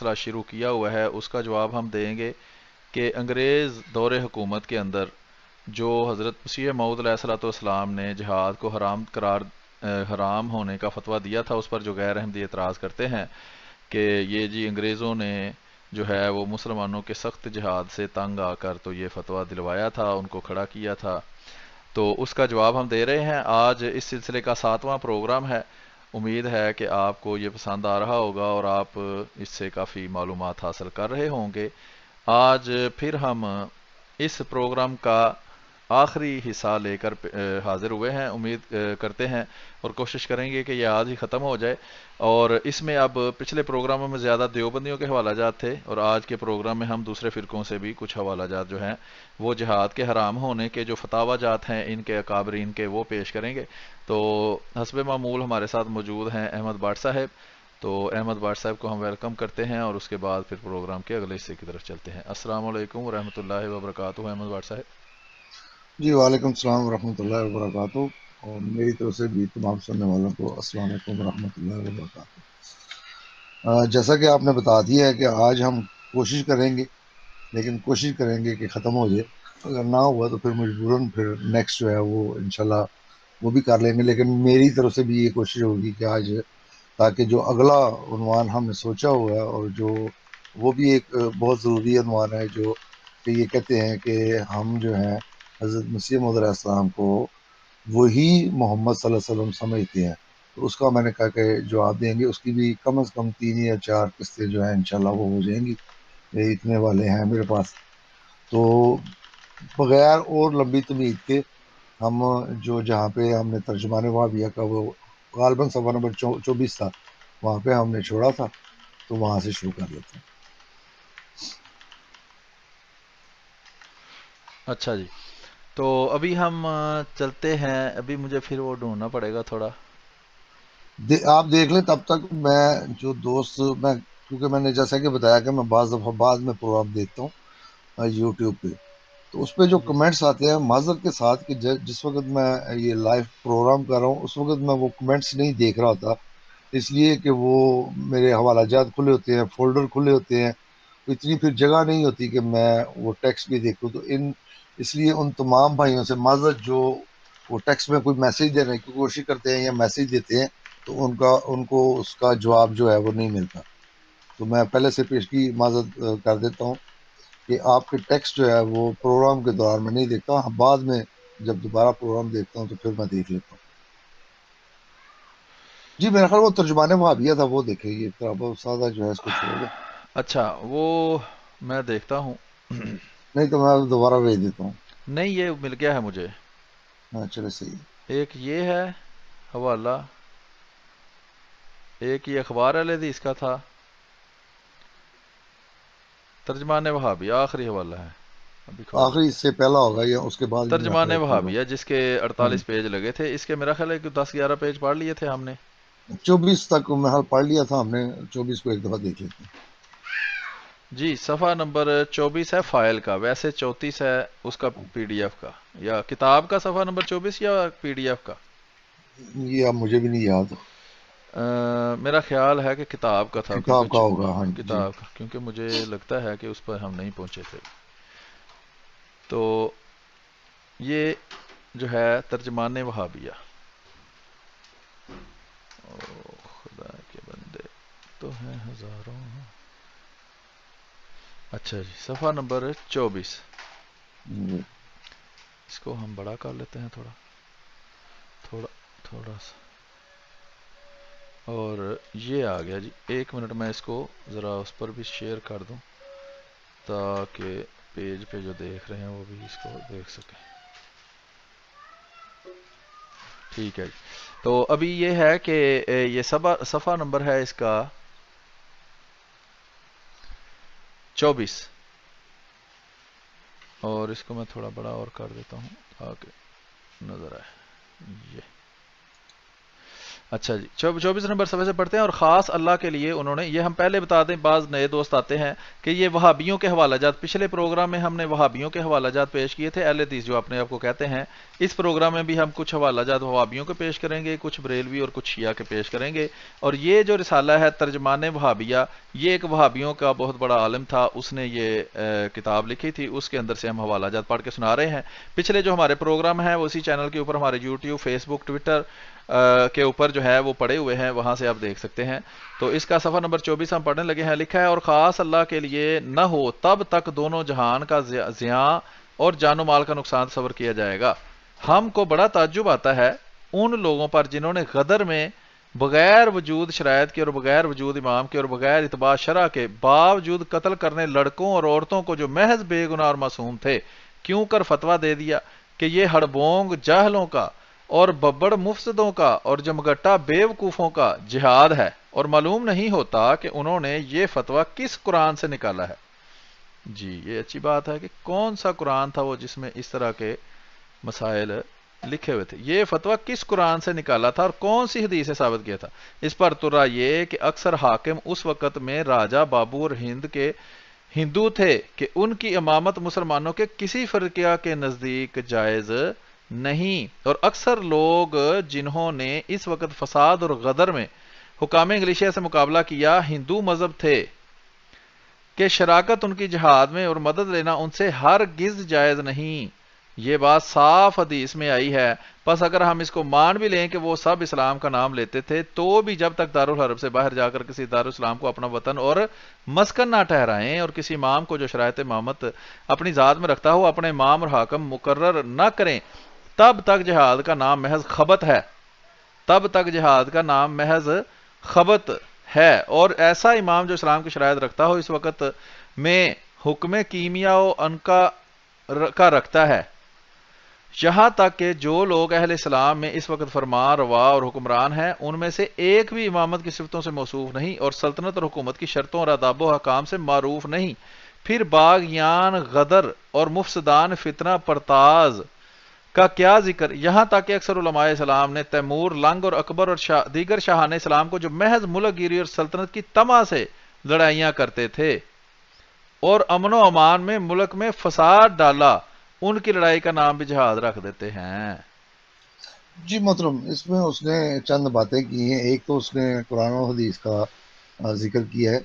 سلسلہ شروع کیا ہوا ہے اس کا جواب ہم دیں گے کہ انگریز دور حکومت کے اندر جو حضرت مسیح موعود علیہ الصلوۃ والسلام نے جہاد کو حرام ہونے کا فتویٰ دیا تھا، اس پر جو غیر احمدی اعتراض کرتے ہیں کہ یہ جی انگریزوں نے جو ہے وہ مسلمانوں کے سخت جہاد سے تنگ آ کر تو یہ فتویٰ دلوایا تھا، ان کو کھڑا کیا تھا، تو اس کا جواب ہم دے رہے ہیں۔ آج اس سلسلے کا 7واں پروگرام ہے۔ امید ہے کہ آپ کو یہ پسند آ رہا ہوگا اور آپ اس سے کافی معلومات حاصل کر رہے ہوں گے۔ آج پھر ہم اس پروگرام کا آخری حصہ لے کر حاضر ہوئے ہیں، امید کرتے ہیں اور کوشش کریں گے کہ یہ آج ہی ختم ہو جائے۔ اور اس میں اب پچھلے پروگراموں میں زیادہ دیوبندیوں کے حوالہ جات تھے اور آج کے پروگرام میں ہم دوسرے فرقوں سے بھی کچھ حوالہ جات جو ہیں وہ جہاد کے حرام ہونے کے جو فتاوی جات ہیں ان کے اکابرین کے وہ پیش کریں گے۔ تو حسب معمول ہمارے ساتھ موجود ہیں احمد بٹ صاحب، تو احمد بٹ صاحب کو ہم ویلکم کرتے ہیں اور اس کے بعد پھر پروگرام کے اگلے حصے کی طرف چلتے ہیں۔ السلام علیکم ورحمۃ اللہ وبرکاتہ احمد بٹ صاحب۔ جی وعلیکم السلام ورحمۃ اللہ وبرکاتہ، اور میری طرف سے بھی تمام سننے والوں کو السلام علیکم ورحمۃ اللہ وبرکاتہ۔ جیسا کہ آپ نے بتا دیا ہے کہ آج ہم کوشش کریں گے، لیکن کوشش کریں گے کہ ختم ہو جائے، اگر نہ ہوا تو پھر مجبوراً پھر نیکسٹ جو ہے وہ انشاءاللہ وہ بھی کر لیں گے، لیکن میری طرف سے بھی یہ کوشش ہوگی کہ آج تاکہ جو اگلا عنوان ہم نے سوچا ہوا ہے اور جو وہ بھی ایک بہت ضروری عنوان ہے، جو کہ یہ کہتے ہیں کہ ہم جو ہیں حضرت مسیح موعود علیہ السلام کو وہی محمد صلی اللہ علیہ وسلم سمجھتے ہیں، تو اس کا میں نے کہا کہ جواب دیں گے، اس کی بھی کم از کم 3 یا 4 قسطیں جو ہیں انشاءاللہ وہ ہو جائیں گی، یہ اتنے والے ہیں میرے پاس۔ تو بغیر اور لمبی تمہید کے ہم جو جہاں پہ ہم نے ترجمان وہابیہ کا وہ غالباً صفحہ نمبر 24 تھا، وہاں پہ ہم نے چھوڑا تھا، تو وہاں سے شروع کر لیتے ہیں۔ اچھا جی، تو ابھی ہم چلتے ہیں، ابھی مجھے پھر وہ ڈھونڈنا پڑے گا تھوڑا۔ آپ دیکھ لیں تب تک، میں جو دوست میں کیونکہ میں نے جیسا کہ بتایا کہ میں بعض دفعہ بعد میں پروگرام دیکھتا ہوں یوٹیوب پہ، تو اس پہ جو جی کمنٹس آتے ہیں معذرت کے ساتھ کہ جس وقت میں یہ لائیو پروگرام کر رہا ہوں اس وقت میں وہ کمنٹس نہیں دیکھ رہا ہوتا، اس لیے کہ وہ میرے حوالہ جات کھلے ہوتے ہیں، فولڈر کھلے ہوتے ہیں، تو اتنی پھر جگہ نہیں ہوتی کہ میں وہ ٹیکسٹ بھی دیکھوں، تو اس لیے ان تمام بھائیوں سے معذرت جو وہ ٹیکسٹ میں کوئی میسج دینے کی کوشش کرتے ہیں یا میسج دیتے ہیں، تو ان کو اس کا جواب جو ہے وہ نہیں ملتا، تو میں پہلے سے پیشگی معذرت کر دیتا ہوں کہ آپ کے ٹیکسٹ جو ہے وہ پروگرام کے دوران میں نہیں دیکھتا، بعد میں جب دوبارہ پروگرام دیکھتا ہوں تو پھر میں دیکھ لیتا ہوں۔ جی میرا خیال وہ ترجمان وہابیہ تھا، وہ دیکھے، یہ بہت سادہ جو ہے اس کو چھوڑ دیں، اچھا، وہ میں دیکھتا ہوں۔ نہیں تو میں دوبارہ بھیج دیتا ہوں۔ نہیں، یہ مل گیا ہے مجھے۔ ہاں چلے صحیح ہے۔ ایک یہ ہے حوالہ، ایک یہ اخبار الحدیث کا تھا، ترجمان وہابی آخری حوالہ ہے، ابھی کھول آخری لیتے اس سے پہلا ہوگا یا اس کے بعد ہیں۔ بھی میرا ترجمان خیال ایک ہوگا۔ وہابی ہے جس کے ہاں 48 پیج لگے تھے، اس کے میرا خیال ہے کہ 10-11 پیج پڑھ لیے تھے ہم نے۔ 24 تک میں حال پڑھ لیا تھا ہم نے، 24 کو ایک دفعہ دیکھ لیتے ہیں۔ جی صفحہ نمبر 24 ہے فائل کا، ویسے 34 ہے اس کا پی ڈی ایف کا، یا کتاب کا صفحہ نمبر 24 یا پی ڈی ایف کا؟ یہ اب مجھے بھی نہیں یاد، میرا خیال ہے کہ کتاب کا تھا، کیونکہ کتاب کا ہوگا، ہاں جی۔ کتاب کا، کیونکہ مجھے لگتا ہے کہ اس پر ہم نہیں پہنچے تھے۔ تو یہ جو ہے ترجمان وہابیہ، او خدا کے بندے تو ہیں ہزاروں۔ اچھا جی، صفحہ نمبر 24، جی اس کو ہم بڑا کر لیتے ہیں تھوڑا تھوڑا تھوڑا سا، اور یہ آ گیا جی۔ ایک منٹ میں اس کو ذرا اس پر بھی شیئر کر دوں تاکہ پیج پہ جو دیکھ رہے ہیں وہ بھی اس کو دیکھ سکیں۔ ٹھیک ہے جی، تو ابھی یہ ہے کہ یہ صفحہ نمبر ہے اس کا 24، اور اس کو میں تھوڑا بڑا اور کر دیتا ہوں تاکہ نظر آئے۔ یہ اچھا جی، 24 نمبر صفحے سے پڑھتے ہیں. اور خاص اللہ کے لیے انہوں نے، یہ ہم پہلے بتا دیں، بعض نئے دوست آتے ہیں کہ یہ وہابیوں کے حوالہ جات، پچھلے پروگرام میں ہم نے وہابیوں کے حوالہ جات پیش کیے تھے، اہل حدیث جو اپنے آپ کو کہتے ہیں. اس پروگرام میں بھی ہم کچھ حوالہ جات وہابیوں کے پیش کریں گے، کچھ بریلوی اور کچھ شیعہ کے پیش کریں گے. اور یہ جو رسالہ ہے ترجمان وہابیہ، یہ ایک وہابیوں کا بہت بڑا عالم تھا، اس نے یہ کتاب لکھی تھی، اس کے اندر سے ہم حوالہ جات پڑھ کے سنا رہے ہیں. پچھلے جو ہمارے پروگرام ہیں وہ اسی چینل کے اوپر، ہمارے یوٹیوب، فیس بک، ٹویٹر کے اوپر جو ہے وہ پڑے ہوئے ہیں، وہاں سے آپ دیکھ سکتے ہیں. تو اس کا صفحہ نمبر 24 ہم پڑھنے لگے ہیں. لکھا ہے: اور خاص اللہ کے لیے نہ ہو تب تک دونوں جہان کا زیاں اور جان و مال کا نقصان تصور کیا جائے گا. ہم کو بڑا تعجب آتا ہے ان لوگوں پر جنہوں نے غدر میں بغیر وجود شرائط کے اور بغیر وجود امام کے اور بغیر اتباع شرع کے باوجود قتل کرنے لڑکوں اور عورتوں کو جو محض بے گناہ اور معصوم تھے کیوں کر فتویٰ دے دیا کہ یہ ہڑبونگ جاہلوں کا اور ببڑ مفسدوں کا اور جمگٹا بیوقوفوں کا جہاد ہے، اور معلوم نہیں ہوتا کہ انہوں نے یہ فتویٰ کس قرآن سے نکالا ہے. جی یہ اچھی بات ہے کہ کون سا قرآن تھا وہ جس میں اس طرح کے مسائل لکھے ہوئے تھے. یہ فتویٰ کس قرآن سے نکالا تھا اور کون سی حدیث سے ثابت کیا تھا؟ اس پر ترا یہ کہ اکثر حاکم اس وقت میں راجہ بابو اور ہند کے ہندو تھے کہ ان کی امامت مسلمانوں کے کسی فرقہ کے نزدیک جائز نہیں، اور اکثر لوگ جنہوں نے اس وقت فساد اور غدر میں حکام انگلیشیا سے مقابلہ کیا ہندو مذہب تھے کہ شراکت ان کی جہاد میں اور مدد لینا ان سے ہرگز جائز نہیں. یہ بات صاف حدیث میں آئی ہے. پس اگر ہم اس کو مان بھی لیں کہ وہ سب اسلام کا نام لیتے تھے تو بھی جب تک دارالحرب سے باہر جا کر کسی دارالاسلام کو اپنا وطن اور مسکن نہ ٹھہرائیں اور کسی امام کو جو شرائط امامت اپنی ذات میں رکھتا ہو اپنے امام اور حاکم مقرر نہ کریں، تب تک جہاد کا نام محض خبت ہے. تب تک جہاد کا نام محض خبت ہے. اور ایسا امام جو اسلام کی شرائط رکھتا ہو اس وقت میں حکم کیمیا و انکا کا رکھتا ہے، یہاں تک کہ جو لوگ اہل اسلام میں اس وقت فرمان روا اور حکمران ہیں ان میں سے ایک بھی امامت کی صفتوں سے موصوف نہیں اور سلطنت اور حکومت کی شرطوں اور آداب و احکام سے معروف نہیں. پھر باغیان غدر اور مفسدان فتنہ پرتاز کا کیا ذکر، یہاں تک کہ اکثر علماء اسلام نے تیمور، لنگ اور اکبر اور دیگر شاہان اسلام کو جو محض ملک گیری اور سلطنت کی طمع سے لڑائیاں کرتے تھے اور امن و امان میں ملک میں فساد ڈالا، ان کی لڑائی کا نام بھی جہاد رکھ دیتے ہیں. جی محترم، اس میں اس نے چند باتیں کی ہیں. ایک تو اس نے قرآن و حدیث کا ذکر کیا ہے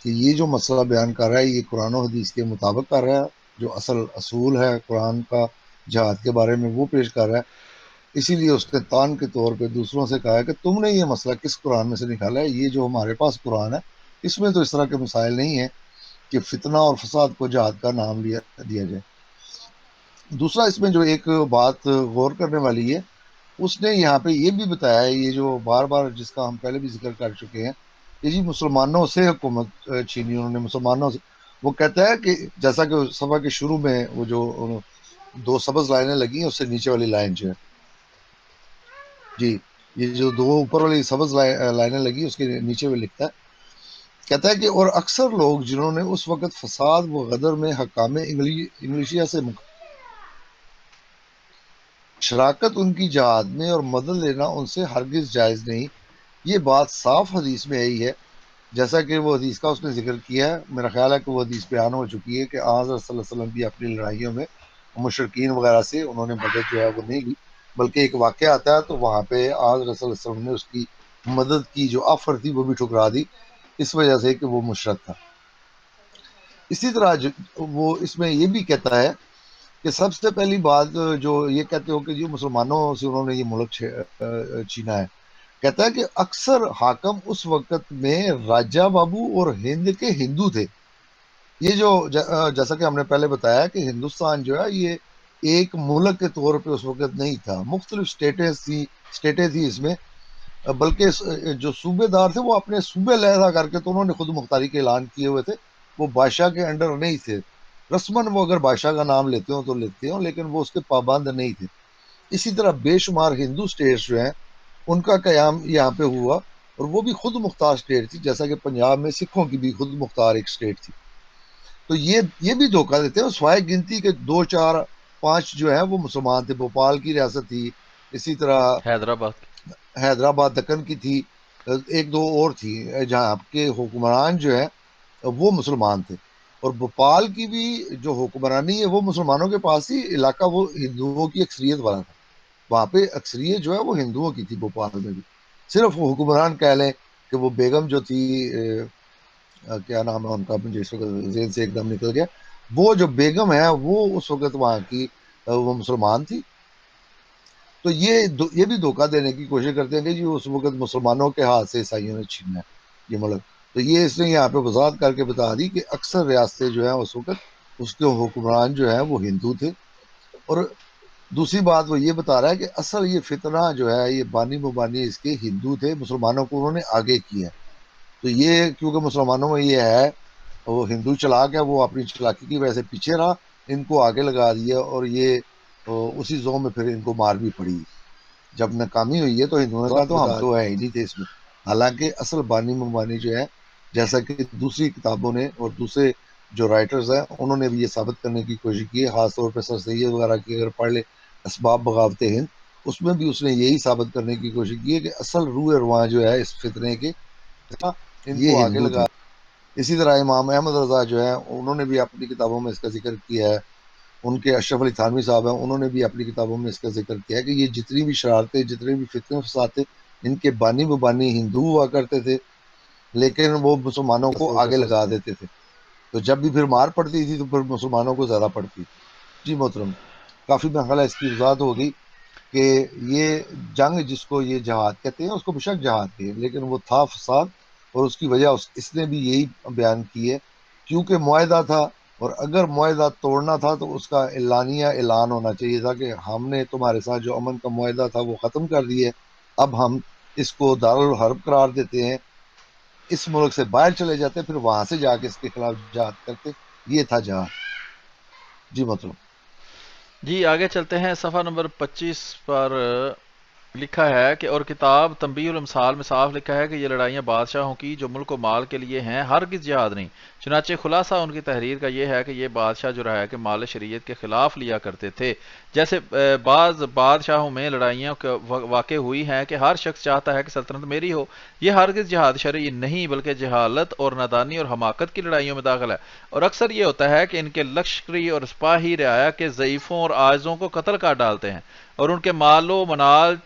کہ یہ جو مسئلہ بیان کر رہا ہے یہ قرآن و حدیث کے مطابق کر رہا ہے، جو اصول ہے قرآن کا جہاد کے بارے میں وہ پیش کر رہا ہے. اسی لیے اس نے تان کے طور پہ دوسروں سے کہا ہے کہ تم نے یہ مسئلہ کس قرآن میں سے نکالا ہے؟ یہ جو ہمارے پاس قرآن ہے اس میں تو اس طرح کے مسائل نہیں ہیں کہ فتنہ اور فساد کو جہاد کا نام دیا جائے. دوسرا اس میں جو ایک بات غور کرنے والی ہے، اس نے یہاں پہ یہ بھی بتایا ہے، یہ جو بار بار جس کا ہم پہلے بھی ذکر کر چکے ہیں کہ جی مسلمانوں سے حکومت چھینی انہوں نے، مسلمانوں سے. وہ کہتا ہے کہ جیسا کہ صفحہ کے شروع میں وہ جو دو سبز لائنیں لگی ہیں اس سے نیچے والی لائن جو ہے، جی یہ جو دو اوپر والی سبز لائنیں لگی اس کے نیچے میں لکھتا ہے، کہتا ہے کہ اور اکثر لوگ جنہوں نے اس وقت فساد و غدر میں حکام انگلیشیا سے شراکت ان کی جہاد میں اور مدد لینا ان سے ہرگز جائز نہیں. یہ بات صاف حدیث میں آئی ہے، جیسا کہ وہ حدیث کا اس نے ذکر کیا ہے. میرا خیال ہے کہ وہ حدیث بیان ہو چکی ہے کہ حضرت صلی اللہ علیہ وسلم بھی اپنی لڑائیوں میں مشرکین وغیرہ سے انہوں نے مدد جو ہے وہ نہیں لی، بلکہ ایک واقعہ آتا ہے تو وہاں پہ حضرت صلی اللہ علیہ وسلم نے اس کی مدد کی جو آفر تھی وہ بھی ٹھکرا دی اس وجہ سے کہ وہ مشرک تھا. اسی طرح وہ اس میں یہ بھی کہتا ہے کہ سب سے پہلی بات جو یہ کہتے ہو کہ جو مسلمانوں سے انہوں نے یہ ملک چھینا ہے، کہتا ہے کہ اکثر حاکم اس وقت میں راجہ بابو اور ہند کے ہندو تھے. یہ جو جیسا کہ ہم نے پہلے بتایا کہ ہندوستان جو ہے یہ ایک ملک کے طور پہ اس وقت نہیں تھا، مختلف سٹیٹیں تھی اس میں، بلکہ جو صوبے دار تھے وہ اپنے صوبے علیحدہ کر کے تو انہوں نے خود مختاری کے اعلان کیے ہوئے تھے، وہ بادشاہ کے انڈر نہیں تھے. رسماً وہ اگر بادشاہ کا نام لیتے ہوں تو لیتے ہوں لیکن وہ اس کے پابند نہیں تھے. اسی طرح بے شمار ہندو سٹیٹس جو ہیں ان کا قیام یہاں پہ ہوا اور وہ بھی خود مختار سٹیٹ تھی، جیسا کہ پنجاب میں سکھوں کی بھی خود مختار ایک سٹیٹ تھی. تو یہ بھی دھوکہ دیتے ہیں سوائے گنتی کے 2 4 5 جو ہیں وہ مسلمان تھے. بھوپال کی ریاست تھی، اسی طرح حیدرآباد. حیدرآباد دکن کی تھی، ایک دو اور تھی جہاں کے حکمران جو ہے وہ مسلمان تھے، اور بھوپال کی بھی جو حکمرانی ہے وہ مسلمانوں کے پاس ہی، علاقہ وہ ہندوؤں کی اکثریت والا تھا، وہاں پہ اکثریت جو ہے وہ ہندوؤں کی تھی بھوپال میں بھی، صرف وہ حکمران کہہ لیں کہ وہ بیگم جو تھی، کیا نام ہے ان کا، مجھے اس وقت ذہن سے ایک دم نکل گیا، وہ جو بیگم ہے وہ اس وقت وہاں کی وہ مسلمان تھی، تو یہ بھی دھوکہ دینے کی کوشش کرتے ہیں کہ جی اس وقت مسلمانوں کے ہاتھ سے عیسائیوں نے چھینا ہے یہ ملک، تو یہ اس نے یہاں پہ وضاحت کر کے بتا دی کہ اکثر ریاستیں جو ہیں اس وقت اس کے حکمران جو ہیں وہ ہندو تھے، اور دوسری بات وہ یہ بتا رہا ہے کہ اصل یہ فتنہ جو ہے یہ بانی مبانی اس کے ہندو تھے، مسلمانوں کو انہوں نے آگے کیا ہے، تو یہ کیونکہ مسلمانوں میں یہ ہے وہ ہندو چلاک ہے، وہ اپنی چلاکی کی وجہ سے پیچھے رہا، ان کو آگے لگا دیا، اور یہ اسی زون میں پھر ان کو مار بھی پڑی، جب ناکامی ہوئی ہے تو ہندوؤں نے کہا تو ہم تو ہے ہی نہیں تھے اس میں، حالانکہ اصل بانی مبانی جو ہے، جیسا کہ دوسری کتابوں نے اور دوسرے جو رائٹرز ہیں انہوں نے بھی یہ ثابت کرنے کی کوشش کی ہے، خاص طور پہ سر سید وغیرہ کی اگر پڑھ لے اسباب بغاوت ہند، اس میں بھی اس نے یہی ثابت کرنے کی کوشش کی ہے کہ اصل روح رواں جو ہے اس فتنے کے یہ ہندو تھے۔ اسی طرح امام احمد رضا جو ہے انہوں نے بھی اپنی کتابوں میں اس کا ذکر کیا ہے، ان کے اشرف علی تھانوی صاحب ہیں انہوں نے بھی اپنی کتابوں میں اس کا ذکر کیا ہے کہ یہ جتنی بھی شرارتیں، جتنے بھی فتنے فساد تھے، ان کے بانی بانی ہندو ہوا کرتے تھے، لیکن وہ مسلمانوں کو آگے لگا دیتے تھے، تو جب بھی پھر مار پڑتی تھی تو پھر مسلمانوں کو زیادہ پڑتی تھی۔ جی محترم، کافی مرحلہ اس کی وضاحت ہوگی کہ یہ جنگ جس کو یہ جہاد کہتے ہیں اس کو بے شک جہاد کہے، لیکن وہ تھا فساد، اور اس کی وجہ اس نے بھی یہی بیان کی ہے، کیونکہ معاہدہ تھا، اور اگر معاہدہ توڑنا تھا تو اس کا اعلانیہ اعلان ہونا چاہیے تھا کہ ہم نے تمہارے ساتھ جو امن کا معاہدہ تھا وہ ختم کر دیے، اب ہم اس کو دارالحرب قرار دیتے ہیں، اس ملک سے باہر چلے جاتے، پھر وہاں سے جا کے اس کے خلاف جہاد کرتے، یہ تھا جہاد۔ جی مطلب جی آگے چلتے ہیں، صفحہ نمبر 25 پر لکھا ہے کہ اور کتاب تنبیہ الامثال میں صاف لکھا ہے کہ یہ لڑائیاں بادشاہوں کی جو ملک و مال کے لیے ہیں، ہرگز جہاد نہیں۔ چنانچہ خلاصہ ان کی تحریر کا یہ ہے کہ یہ بادشاہ جو رہا ہے کہ مال شریعت کے خلاف لیا کرتے تھے، جیسے بعض بادشاہوں میں لڑائیاں واقع ہوئی ہیں کہ ہر شخص چاہتا ہے کہ سلطنت میری ہو، یہ ہرگز جہاد شرعی نہیں بلکہ جہالت اور نادانی اور حماقت کی لڑائیوں میں داخل ہے، اور اکثر یہ ہوتا ہے کہ ان کے لشکری اور سپاہی رعایا کے ضعیفوں اور عاجزوں کو قتل کر ڈالتے ہیں اور ان کے مال و منال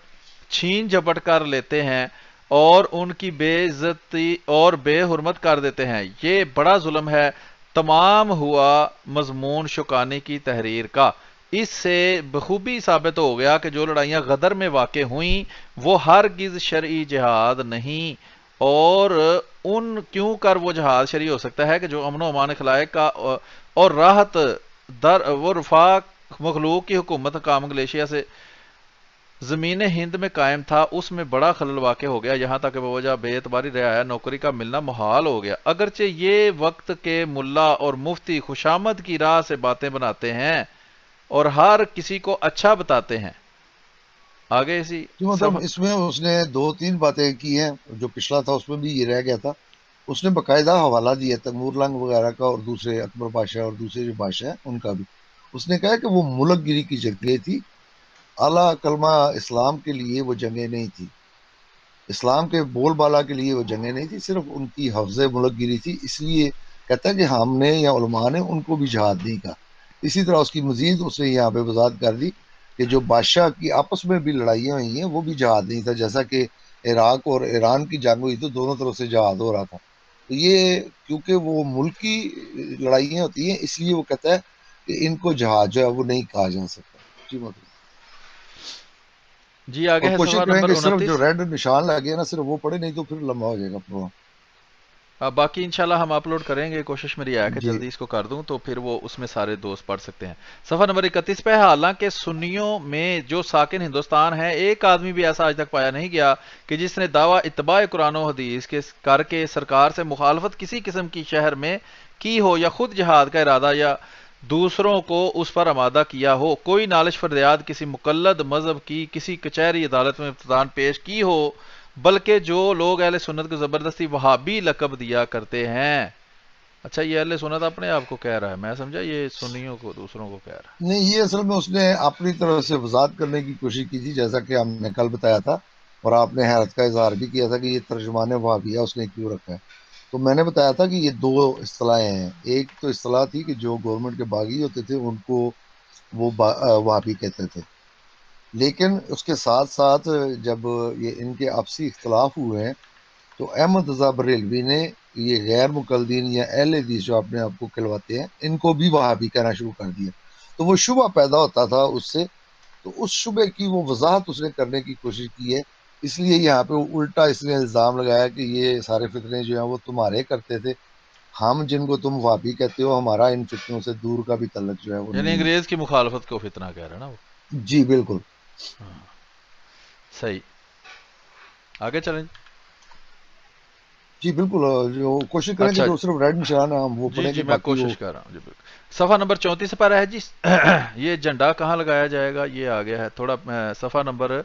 چھین جھپٹ کر لیتے ہیں اور ان کی بے عزتی اور بے حرمت کر دیتے ہیں، یہ بڑا ظلم ہے۔ تمام ہوا مضمون شوکانی کی تحریر کا، اس سے بخوبی ثابت ہو گیا کہ جو لڑائیاں غدر میں واقع ہوئیں وہ ہرگز شرعی جہاد نہیں، اور ان کیوں کر وہ جہاد شرعی ہو سکتا ہے کہ جو امن و امان خلائق کا اور راحت در وہ رفاق مخلوق کی حکومت کام گلیشیا سے زمین ہند میں قائم تھا، اس میں بڑا خلل واقع ہو گیا، یہاں تک کہ بوجہ بے اعتباری رعایا نوکری کا ملنا محال ہو گیا، اگرچہ یہ وقت کے ملا اور مفتی خوشامد کی راہ سے باتیں بناتے ہیں اور ہر کسی کو اچھا بتاتے ہیں۔ آگے اسی جی محترم، صفحہ اس میں اس نے دو تین باتیں کی ہیں، جو پچھلا تھا اس میں بھی یہ رہ گیا تھا، اس نے باقاعدہ حوالہ دیا تیمور لنگ وغیرہ کا اور دوسرے اکبر بادشاہ اور دوسرے جو بادشاہ ہیں ان کا بھی، اس نے کہا کہ وہ ملک گیری کی جنگیں تھی، اعلیٰ کلمہ اسلام کے لیے وہ جنگیں نہیں تھی، اسلام کے بول بالا کے لیے وہ جنگیں نہیں تھی، صرف ان کی حفظ ملک گیری تھی، اس لیے کہتا ہے کہ ہم نے یا علماء نے ان کو بھی جہاد نہیں کہا۔ اسی طرح اس کی مزید اس نے یہاں پہ وضاحت کر دی کہ جو بادشاہ کی آپس میں بھی لڑائیاں ہوئی ہیں وہ بھی جہاد نہیں تھا، جیسا کہ عراق اور ایران کی جنگ ہوئی تو دونوں طرف سے جہاد ہو رہا تھا، تو یہ کیونکہ وہ ملکی لڑائیاں ہوتی ہیں اس لیے وہ کہتا ہے کہ ان کو جہاد جو ہے وہ نہیں کہا جا سکتا۔ جی مطلب جی آگے اور ہے کوشش صفحہ کریں نمبر کہ صرف جو 29۔ ریڈ نشان لگے نا صرف وہ پڑھے، نہیں تو پھر لمبا ہو جائے گا پروگرام۔ باقی انشاءاللہ ہم اپلوڈ کریں گے، کوشش میری ہے کہ جی جلدی اس کو کر دوں تو پھر وہ اس میں سارے دوست پڑھ سکتے ہیں۔ صفحہ نمبر 31 پہ، حالانکہ سنیوں میں جو ساکن ہندوستان ہے ایک آدمی بھی ایسا آج تک پایا نہیں گیا کہ جس نے دعویٰ اتباع قرآن و حدیث کے کر کے سرکار سے مخالفت کسی قسم کی شہر میں کی ہو، یا خود جہاد کا ارادہ یا دوسروں کو اس پر آمادہ کیا ہو، کوئی نالش فریاد کسی مقلد مذہب کی کسی کچہری عدالت میں افتتان پیش کی ہو، بلکہ جو لوگ اہل سنت کو زبردستی وہابی لقب دیا کرتے ہیں۔ اچھا یہ اہل سنت اپنے آپ کو کہہ رہا ہے، میں سمجھا یہ سنیوں کو دوسروں کو کہہ رہا ہے۔ نہیں، یہ اصل میں اس نے اپنی طرف سے وضاحت کرنے کی کوشش کی تھی، جیسا کہ ہم نے کل بتایا تھا اور آپ نے حیرت کا اظہار بھی کیا تھا کہ یہ ترجمان وہابیہ اس نے کیوں رکھا ہے. تو میں نے بتایا تھا کہ یہ دو اصطلاحیں ہیں. ایک تو اصطلاح تھی کہ جو گورنمنٹ کے باغی ہوتے تھے ان کو وہ وہابی کہتے تھے، لیکن اس کے ساتھ ساتھ جب یہ ان کے آپسی اختلاف ہوئے ہیں تو احمد رضا بریلوی نے یہ غیر مقلدین یا اہل حدیث جو اپنے آپ کو کہلواتے ہیں ان کو بھی وہابی کہنا شروع کر دیا. تو وہ شبہ پیدا ہوتا تھا اس سے، تو اس شبے کی وہ وضاحت اس نے کرنے کی کوشش کی ہے. اس لیے یہاں پہ الٹا اس نے الزام لگایا کہ یہ سارے فتنے جو ہیں وہ تمہارے کرتے تھے، ہم جن کو تم وہابی کہتے ہو ہمارا ان فتنوں سے دور کا بھی تعلق جو ہے وہ یعنی نہیں ہے. انگریز کی مخالفت کو فتنہ کہہ رہا ہے نا وہ. جی بالکل. ہاں صحیح. آگے چلیں. جی بالکل، جو کوشش کریں کہ اچھا جو صرف ریڈ نشان ہے ہم وہ جی پڑھیں جی کہ میں باقی وہ. کوشش کر رہا ہوں جی بالکل. صفحہ نمبر 34 پر ہے جی. یہ جھنڈا کہاں لگایا جائے گا یہ آ گیا ہے تھوڑا. صفحہ نمبر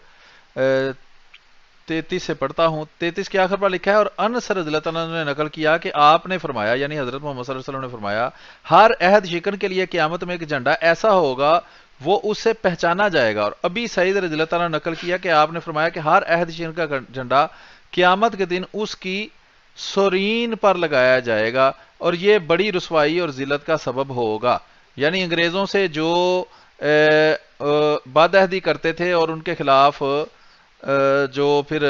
33 سے پڑھتا ہوں. 33 کے آخر پر لکھا ہے اور انس رضی اللہ عنہ نے نقل کیا کہ آپ نے فرمایا یعنی حضرت محمد صلی اللہ علیہ وسلم نے فرمایا ہر عہد شکن کے لیے قیامت میں ایک جھنڈا ایسا ہوگا وہ اس سے پہچانا جائے گا. اور ابھی سعید رضی اللہ عنہ نے نقل کیا کہ آپ نے فرمایا کہ ہر عہد شکن کا جھنڈا قیامت کے دن اس کی سورین پر لگایا جائے گا اور یہ بڑی رسوائی اور ذلت کا سبب ہوگا. یعنی انگریزوں سے جو بد عہدی کرتے تھے اور ان کے خلاف جو پھر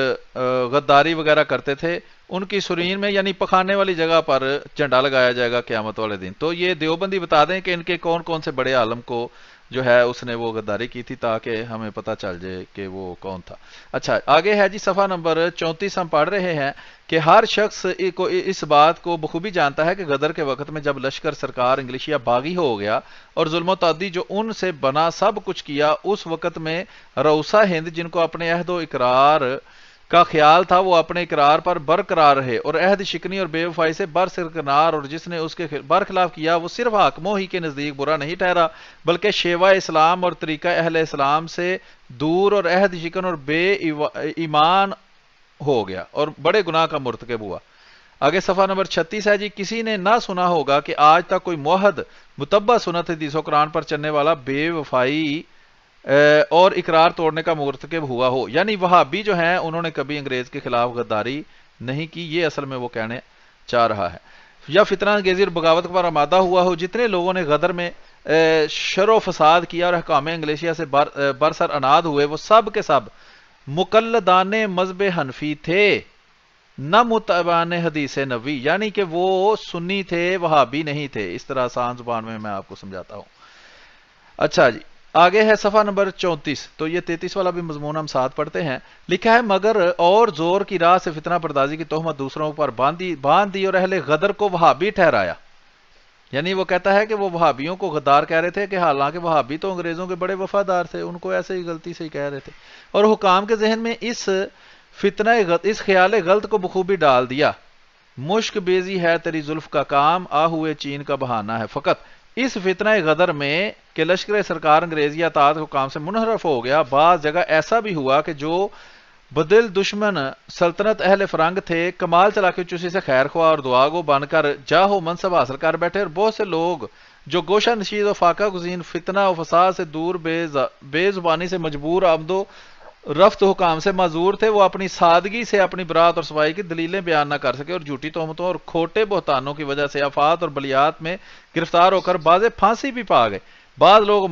غداری وغیرہ کرتے تھے ان کی سرین میں یعنی پخانے والی جگہ پر جھنڈا لگایا جائے گا قیامت والے دن. تو یہ دیوبندی بتا دیں کہ ان کے کون کون سے بڑے عالم کو جو ہے اس نے وہ غداری کی تھی تاکہ ہمیں پتہ چل جائے کہ وہ کون تھا. اچھا آگے ہے جی صفحہ نمبر 34 ہم پڑھ رہے ہیں کہ ہر شخص کو اس بات کو بخوبی جانتا ہے کہ غدر کے وقت میں جب لشکر سرکار انگلیشیا باغی ہو گیا اور ظلم و تعدی جو ان سے بنا سب کچھ کیا اس وقت میں روسا ہند جن کو اپنے عہد و اقرار کا خیال تھا وہ اپنے اقرار پر برقرار رہے اور عہد شکنی اور بے وفائی سے برسرکنار اور جس نے اس کے برخلاف کیا وہ صرف حاکموں ہی کے نزدیک برا نہیں ٹھہرا بلکہ شیوہ اسلام اور طریقہ اہل اسلام سے دور اور عہد شکن اور بے ایمان ہو گیا اور بڑے گناہ کا مرتکب ہوا. آگے صفحہ نمبر 36 ہے جی. کسی نے نہ سنا ہوگا کہ آج تک کوئی موحد متبع سنت حدیث و قرآن پر چلنے والا بے وفائی اور اقرار توڑنے کا مرتکب ہوا ہو. یعنی وہابی جو ہیں انہوں نے کبھی انگریز کے خلاف غداری نہیں کی. یہ اصل میں وہ کہنے چاہ رہا ہے. یا فتنہ انگیزی اور بغاوت پر آمادہ ہوا ہو. جتنے لوگوں نے غدر میں شر و فساد کیا اور حکام انگلیشیا سے برسر اناد ہوئے وہ سب کے سب مقلدان مذہب حنفی تھے نہ متبعان حدیث نبوی. یعنی کہ وہ سنی تھے وہابی نہیں تھے. اس طرح آسان زبان میں آپ کو سمجھاتا ہوں. اچھا جی آگے ہے صفحہ نمبر 34. تو یہ 33 والا بھی مضمون ہم ساتھ پڑھتے ہیں. لکھا ہے مگر اور زور کی راہ سے فتنہ پردازی کی تہمت دوسروں پر باندھ دی اور اہل غدر کو وہابی ٹھہرایا. یعنی وہ کہتا ہے کہ وہ وہابیوں کو غدار کہہ رہے تھے کہ حالانکہ وہابی تو انگریزوں کے بڑے وفادار تھے ان کو ایسے ہی غلطی سے ہی کہہ رہے تھے. اور حکام کے ذہن میں اس خیال غلط کو بخوبی ڈال دیا. مشک بیزی ہے تیری زلف کا کام آ ہوئے چین کا بہانہ ہے فقط. اس فتنہ غدر میں کہ لشکر سرکار انگریزی اطاعت حکام سے منحرف ہو گیا. بعض جگہ ایسا بھی ہوا کہ جو بدل دشمن سلطنت اہل فرنگ تھے کمال چلا کے چوسی سے خیر خواہ اور دعا گو بن کر جاہو منصب حاصل کر بیٹھے اور بہت سے لوگ جو گوشہ نشید و فاقہ گزین فتنہ و فساد سے دور بے زبانی سے مجبور آمد و رفت حکام سے معذور تھے وہ اپنی سادگی سے اپنی برات اور صفائی کی دلیلیں بیان نہ کر سکے اور جھوٹی تہمتوں اور کھوٹے بہتانوں کی وجہ سے آفات اور بلیات میں گرفتار ہو کر بعض پھانسی بھی پا گئے. بعض لوگ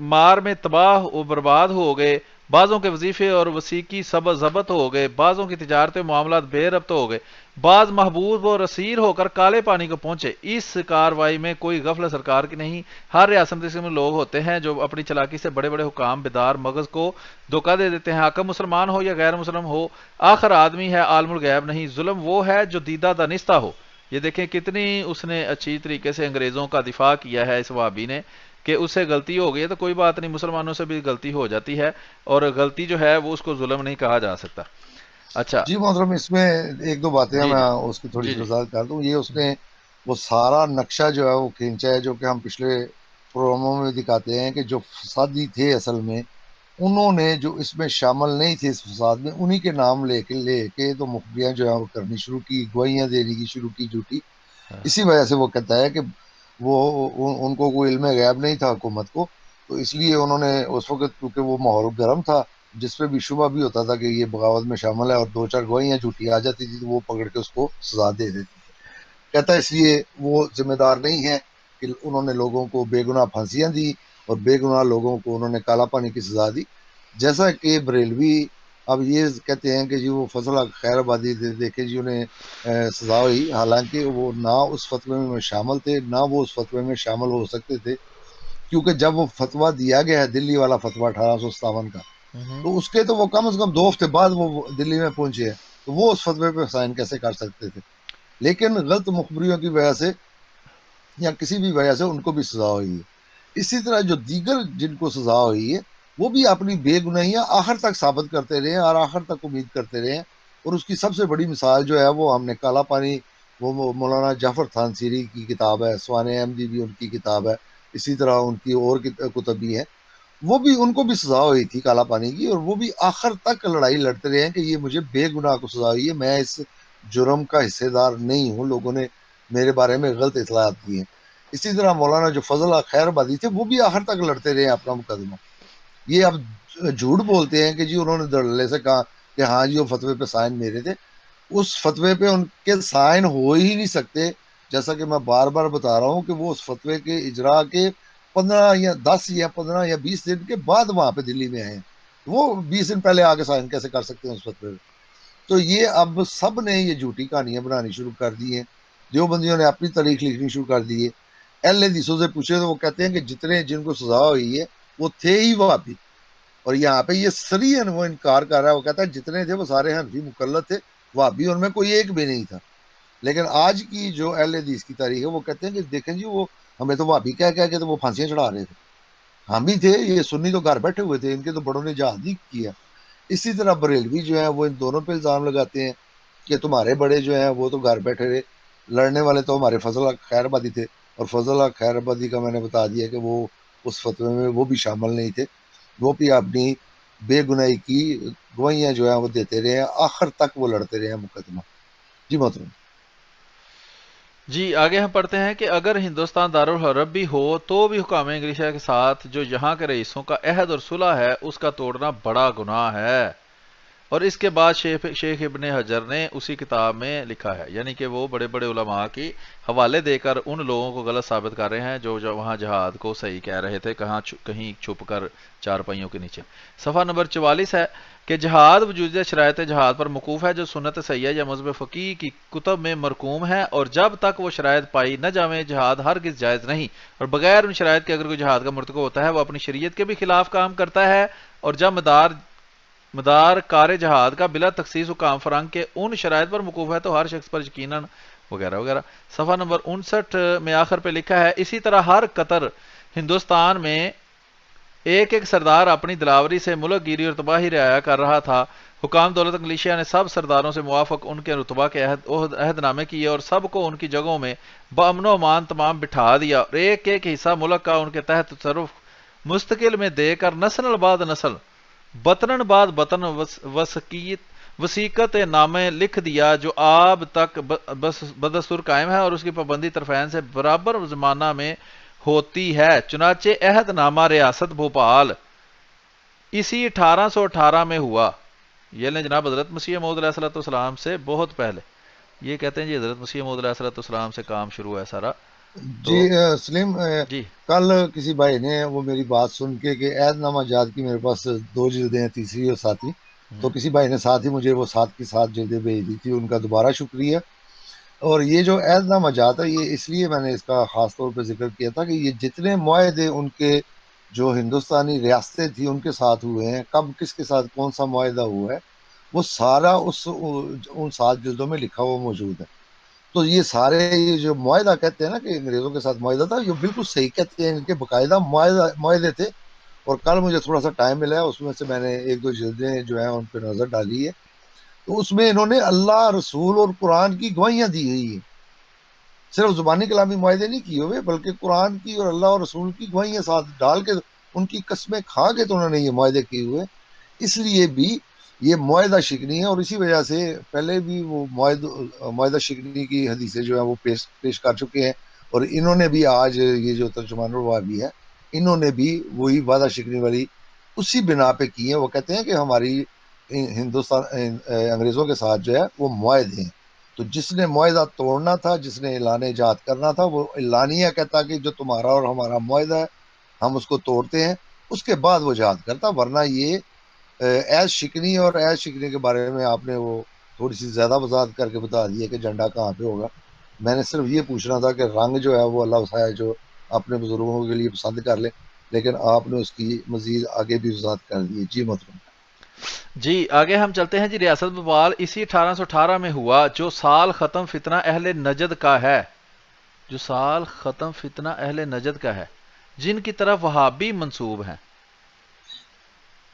مار میں تباہ و برباد ہو گئے. بعضوں کے وظیفے اور وسیقی ضبط ہو گئے. بعضوں کی تجارتیں معاملات بے ربط ہو گئے. بعض محبوب اور اسیر ہو کر کالے پانی کو پہنچے. اس کاروائی میں کوئی غفلت سرکار کی نہیں. ہر ریاست میں لوگ ہوتے ہیں جو اپنی چلاکی سے بڑے بڑے حکام بیدار مغز کو دھوکہ دے دیتے ہیں. حاکم مسلمان ہو یا غیر مسلم ہو آخر آدمی ہے عالم الغیب نہیں. ظلم وہ ہے جو دیدہ دانستہ ہو. یہ دیکھیں کتنی اس نے اچھی طریقے سے انگریزوں کا دفاع کیا ہے اس وہابی نے کہ اس سے غلطی ہو گئی ہے تو کوئی بات نہیں مسلمانوں سے بھی غلطی ہو جاتی ہے اور غلطی جو ہے وہ اس کو ظلم نہیں کہا جا سکتا. اچھا جی محترم، اس میں ایک دو باتیں جی میں جی اس کی تھوڑی جی سی جی وضاحت کر دوں. یہ اس نے وہ سارا نقشہ جو ہے وہ کھینچا ہے جو کہ ہم پچھلے پروگراموں میں دکھاتے ہیں کہ جو فسادی تھے اصل میں انہوں نے جو اس میں شامل نہیں تھے اس فساد میں انہی کے نام لے کے تو مخبریاں جو ہے وہ کرنی شروع کی، گواہیاں دینے کی شروع کی جھوٹی. اسی وجہ سے وہ کہتا ہے کہ وہ ان کو کوئی علم غیب نہیں تھا حکومت کو، تو اس لیے انہوں نے اس وقت کیونکہ وہ ماحول گرم تھا جس پہ بھی شبہ بھی ہوتا تھا کہ یہ بغاوت میں شامل ہے، اور دو چار گواہیاں جھوٹی آ جاتی تھی تو وہ پکڑ کے اس کو سزا دے دیتے تھے. کہتا ہے اس لیے وہ ذمہ دار نہیں ہے کہ انہوں نے لوگوں کو بے گناہ پھانسیاں دی اور بے گناہ لوگوں کو انہوں نے کالا پانی کی سزا دی. جیسا کہ بریلوی اب یہ کہتے ہیں کہ جی وہ فضل خیر آبادی دیکھے جی انہیں سزا ہوئی، حالانکہ وہ نہ اس فتوے میں شامل تھے، نہ وہ اس فتوے میں شامل ہو سکتے تھے، کیونکہ جب وہ فتویٰ دیا گیا ہے دلی والا فتویٰ 1857 کا، تو اس کے تو وہ کم از کم 2 ہفتے بعد وہ دلی میں پہنچے ہیں، تو وہ اس فتوے پہ سائن کیسے کر سکتے تھے؟ لیکن غلط مخبریوں کی وجہ سے یا کسی بھی وجہ سے ان کو بھی سزا ہوئی ہے. اسی طرح جو دیگر جن کو سزا ہوئی ہے وہ بھی اپنی بے گناہیاں آخر تک ثابت کرتے رہے اور آخر تک امید کرتے رہے. اور اس کی سب سے بڑی مثال جو ہے وہ ہم نے کالا پانی، وہ مولانا جعفر تھانسیری کی کتاب ہے، سوانح احمدی بھی ان کی کتاب ہے، اسی طرح ان کی اور کتب بھی ہیں. وہ بھی ان کو بھی سزا ہوئی تھی کالا پانی کی، اور وہ بھی آخر تک لڑائی لڑتے رہے ہیں کہ یہ مجھے بے گناہ کو سزا ہوئی ہے، میں اس جرم کا حصے دار نہیں ہوں، لوگوں نے میرے بارے میں غلط اطلاعات دی ہیں. اسی طرح مولانا جو فضل خیر آبادی تھے وہ بھی آخر تک لڑتے رہے اپنا مقدمہ. یہ اب جھوٹ بولتے ہیں کہ جی انہوں نے دھڑلے سے کہا کہ ہاں جی وہ فتوے پہ سائن میرے تھے. اس فتوے پہ ان کے سائن ہو ہی نہیں سکتے، جیسا کہ میں بار بار بتا رہا ہوں کہ وہ اس فتوے کے اجرا کے 15 یا 20 دن کے بعد وہاں پہ دلی میں آئے ہیں. وہ 20 دن پہلے آ کے سائن کیسے کر سکتے ہیں اس فتوے پہ؟ تو یہ اب سب نے یہ جھوٹی کہانیاں بنانی شروع کر دی ہیں. دیوبندیوں نے اپنی تاریخ لکھنی شروع کر دی ہے. اہل حدیثوں سے پوچھے تو وہ کہتے ہیں کہ جتنے جن کو سزا ہوئی ہے وہ تھے ہی وہابی. اور یہاں پہ یہ سریعن وہ انکار کر رہا ہے، وہ کہتا ہے جتنے تھے وہ سارے حنفی مقلد تھے، وہابی ان میں کوئی ایک بھی نہیں تھا. لیکن آج کی جو اہل حدیث کی تاریخ ہے وہ کہتے ہیں کہ دیکھیں جی وہ ہمیں تو وہابی کہہ کے تو وہ پھانسیاں چڑھا رہے تھے. ہم بھی تھے، یہ سنی تو گھر بیٹھے ہوئے تھے، ان کے تو بڑوں نے جہاد ہی کیا. اسی طرح بریلوی جو ہیں وہ ان دونوں پہ الزام لگاتے ہیں کہ تمہارے بڑے جو ہیں وہ تو گھر بیٹھے رہے، لڑنے والے تو ہمارے فضل خیر آبادی تھے. اور فضل خیر آبادی کا میں نے بتا دیا کہ وہ اس فتوے میں وہ بھی شامل نہیں تھے، وہ بھی اپنی بے گناہی کی گواہیاں جو ہیں وہ دیتے رہے ہیں، آخر تک وہ لڑتے رہے ہیں مقدمہ. جی محترم. جی آگے ہم پڑھتے ہیں کہ اگر ہندوستان دارالحرب بھی ہو تو بھی حکام انگلیشہ کے ساتھ جو یہاں کے رئیسوں کا عہد اور صلح ہے اس کا توڑنا بڑا گناہ ہے. اور اس کے بعد شیخ ابن حجر نے اسی کتاب میں لکھا ہے، یعنی کہ وہ بڑے بڑے علماء کی حوالے دے کر ان لوگوں کو غلط ثابت کر رہے ہیں جو وہاں جہاد کو صحیح کہہ رہے تھے، کہیں چھپ کر چار پہیوں کے نیچے. صفحہ نمبر 44 ہے کہ جہاد وجود شرائط جہاد پر موقوف ہے جو سنت سیاح یا مذہب فقی کی کتب میں مرقوم ہے، اور جب تک وہ شرائط پائی نہ جائیں جہاد ہرگز جائز نہیں، اور بغیر ان شرائط کے اگر کوئی جہاد کا مرتکب ہوتا ہے وہ اپنی شریعت کے بھی خلاف کام کرتا ہے. اور جب مدار کار جہاد کا بلا تخصیص حکام فرنگ کے ان شرائط پر موقوف ہے تو ہر شخص پر یقیناً وغیرہ وغیرہ. صفحہ نمبر 59 میں آخر پہ لکھا ہے اسی طرح ہر قطر ہندوستان میں ایک ایک سردار اپنی دلاوری سے ملک گیری اور تباہی رعایا کر رہا تھا. حکام دولت انگلیشیا نے سب سرداروں سے موافق ان کے رتبہ کے عہد نامے کیے اور سب کو ان کی جگہوں میں بامن و امان تمام بٹھا دیا، اور ایک ایک حصہ ملک کا ان کے تحت تصرف مستقل میں دے کر نسل بعد نسل بطن بعد بطن وسیقت نامے لکھ دیا جو آب تک بدستور قائم ہے اور اس کی پابندی طرفین سے برابر زمانہ میں ہوتی ہے. چنانچہ عہد نامہ ریاست بھوپال اسی 1818 میں ہوا. یہ لیں جناب حضرت مسیح موعود علیہ السلام سے بہت پہلے. یہ کہتے ہیں جی حضرت مسیح موعود علیہ السلام سے کام شروع ہے سارا. جی تو سلیم، جی کل کسی بھائی نے وہ میری بات سن کے کہ عہد نامہ جات کی میرے پاس 2 جلدیں ہیں، تیسری اور ساتھی، تو کسی بھائی نے ساتھ ہی مجھے وہ 7 کی 7 جلدیں بھیج دی تھی، ان کا دوبارہ شکریہ. اور یہ جو عہد نامہ جات ہے یہ اس لیے میں نے اس کا خاص طور پہ ذکر کیا تھا کہ یہ جتنے معاہدے ان کے جو ہندوستانی ریاستیں تھیں ان کے ساتھ ہوئے ہیں، کب کس کے ساتھ کون سا معاہدہ ہوا ہے، وہ سارا ان 7 جلدوں میں لکھا ہوا موجود ہے. تو یہ سارے یہ جو معاہدہ کہتے ہیں نا کہ انگریزوں کے ساتھ معاہدہ تھا، یہ بالکل صحیح کہتے ہیں، ان کے باقاعدہ معاہدے تھے. اور کل مجھے تھوڑا سا ٹائم ملا ہے، اس میں سے میں نے 1-2 جلدیں جو ہیں ان پہ نظر ڈالی ہے. تو اس میں انہوں نے اللہ، رسول اور قرآن کی گواہیاں دی ہوئی ہیں. صرف زبانی کلامی معاہدے نہیں کیے ہوئے بلکہ قرآن کی اور اللہ اور رسول کی گواہیاں ساتھ ڈال کے ان کی قسمیں کھا کے تو انہوں نے یہ معاہدے کیے ہوئے. اس لیے بھی یہ معاہدہ شکنی ہے، اور اسی وجہ سے پہلے بھی وہ معاہدہ شکنی کی حدیثیں جو ہیں وہ پیش کر چکے ہیں. اور انہوں نے بھی آج یہ جو ترجمان الوہابی ہے انہوں نے بھی وہی وعدہ شکنی والی اسی بنا پہ کی ہیں. وہ کہتے ہیں کہ ہماری ہندوستان انگریزوں کے ساتھ جو ہے وہ معاہدے ہیں. تو جس نے معاہدہ توڑنا تھا، جس نے اعلان جہاد کرنا تھا، وہ اعلانیہ کہتا کہ جو تمہارا اور ہمارا معاہدہ ہے ہم اس کو توڑتے ہیں، اس کے بعد وہ جہاد کرتا. ورنہ یہ ایز شکنی، اور ایز شکنی کے بارے میں آپ نے وہ تھوڑی سی زیادہ وضاحت کر کے بتا دی ہے کہ جھنڈا کہاں پہ ہوگا. میں نے صرف یہ پوچھنا تھا کہ رنگ جو ہے وہ اللہ وسائے جو اپنے بزرگوں کے لیے پسند کر لے، لیکن آپ نے اس کی مزید آگے بھی وضاحت کر دی. جی محترم. جی آگے ہم چلتے ہیں جی. ریاست بوال اسی 1818 میں ہوا جو سال ختم فتنہ اہل نجد کا ہے، جو سال ختم فتنہ اہل نجد کا ہے جن کی طرف وہابی منسوب ہیں.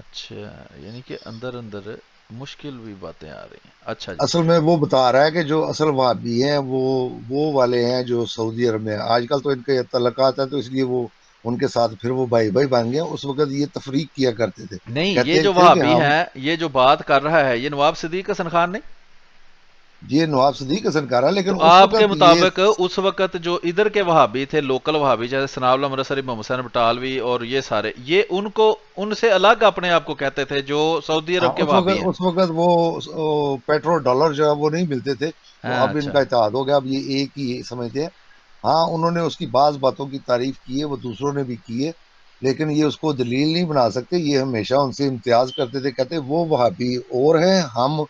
اچھا، یعنی کہ اندر اندر مشکل بھی باتیں آ رہی ہیں. اچھا جی. اصل میں وہ بتا رہا ہے کہ جو اصل وہابی ہیں وہ والے ہیں جو سعودی عرب میں. آج کل تو ان کے تعلقات ہیں تو اس لیے وہ ان کے ساتھ پھر وہ بھائی بھائی بن گئے. اس وقت یہ تفریق کیا کرتے تھے، نہیں، یہ کہتے جو تھے کہ وہابی ہم ہیں، یہ جو بات کر رہا ہے، یہ نواب صدیق حسن خان نہیں؟ یہ نواب صدیق حسن کر رہا ہے، تو لیکن اس آپ کے وقت یہ مطابق اس وقت جو ادھر کے وہابی تھے، لوکل وہابی، جیسے ثناء اللہ مرسری، محمد حسین بٹالوی اور یہ سارے، یہ ان سے الگ اپنے آپ کو کہتے تھے جو سعودی عرب کے وہابی ہیں. اس وقت وہ پیٹرول ڈالر جو ہے وہ نہیں ملتے تھے. تو ہاں اب ان اچھا. کا اتحاد ہو گیا، اب یہ ایک ہی سمجھتے ہیں. ہاں انہوں نے اس کی بعض باتوں کی تعریف کی ہے، وہ دوسروں نے بھی کی ہے، لیکن یہ اس کو دلیل نہیں بنا سکتے. یہ ہمیشہ ان سے امتیاز کرتے تھے، کہتے وہ وہابی اور ہیں، ہم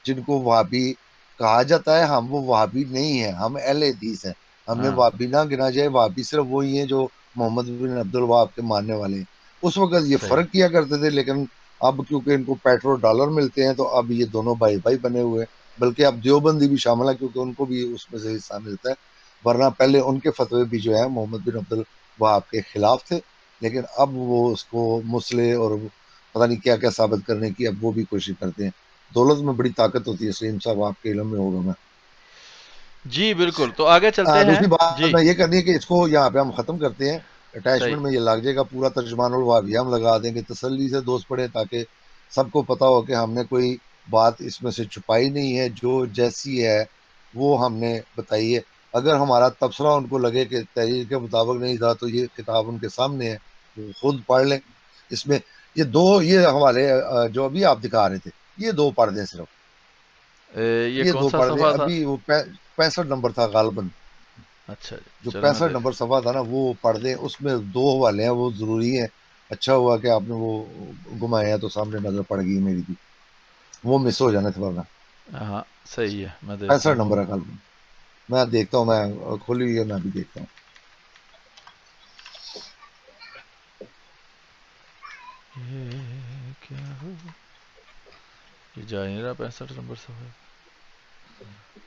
جن کو وہابی کہا جاتا ہے ہم وہ وہابی نہیں ہیں، ہم اہل حدیث ہیں، ہمیں ہاں وہابی نہ گنا جائے. وہابی صرف وہی ہیں جو محمد بن عبد الوہاب کے ماننے والے ہیں. اس وقت یہ صحیح. فرق کیا کرتے تھے، لیکن اب کیونکہ ان کو پیٹرول ڈالر ملتے ہیں تو اب یہ دونوں بھائی بھائی بنے ہوئے ہیں. بلکہ اب دیوبندی بھی شامل ہے کیونکہ ان کو بھی اس میں سے حصہ ملتا ہے. ورنہ پہلے ان کے فتوے بھی جو ہے محمد بن عبد الوہاب کے خلاف تھے، لیکن اب وہ اس کو مسلح اور پتہ نہیں کیا کیا ثابت کرنے کی اب وہ بھی کوشش کرتے ہیں. دولت میں بڑی طاقت ہوتی ہے، سلیم صاحب آپ کے علم میں ہوگا. میں جی بالکل. تو آگے چلتے ہیں. دوسری بات جی میں یہ کرنی ہے کہ اس کو یہاں پہ ہم ختم کرتے ہیں. صحیح. اٹیچمنٹ میں یہ لگ جائے گا پورا ترجمان الواویہ ہم لگا دیں گے، تسلی سے دوست پڑھیں تاکہ سب کو پتا ہو کہ ہم نے کوئی بات اس میں سے چھپائی نہیں ہے، جو جیسی ہے وہ ہم نے بتائی ہے. اگر ہمارا تبصرہ ان کو لگے کہ تحریر کے مطابق نہیں تھا تو یہ کتاب ان کے سامنے ہے، وہ خود پڑھ لیں. اس میں یہ حوالے جو ابھی آپ دکھا رہے تھے، یہ دو پڑھ دیں صرف، یہ یہ کون دو سا پڑھ دیں. صفحہ تھا؟ ابھی وہ 65 نمبر تھا غالباً، اچھا جی، جو چلو میں 65 دیکھ. نمبر صفحہ تھا نا وہ پڑھ دیں. اس میں دو حوالے ہیں، وہ ضروری ہیں. اچھا ہوا کہ آپ نے وہ گھمایا ہے تو سامنے نظر پڑ گئی میری بھی، وہ مس ہو جانا تھا ورنہ. ہاں صحیح ہے، میں دیکھتا 65 ہوں. نمبر ہے غالباً. میں دیکھتا ہوں، میں کھولی ہوئی ہے، میں بھی دیکھتا ہوں. یہ کیا ہو، یہ جا نہیں رہا 65 نمبر صفحہ.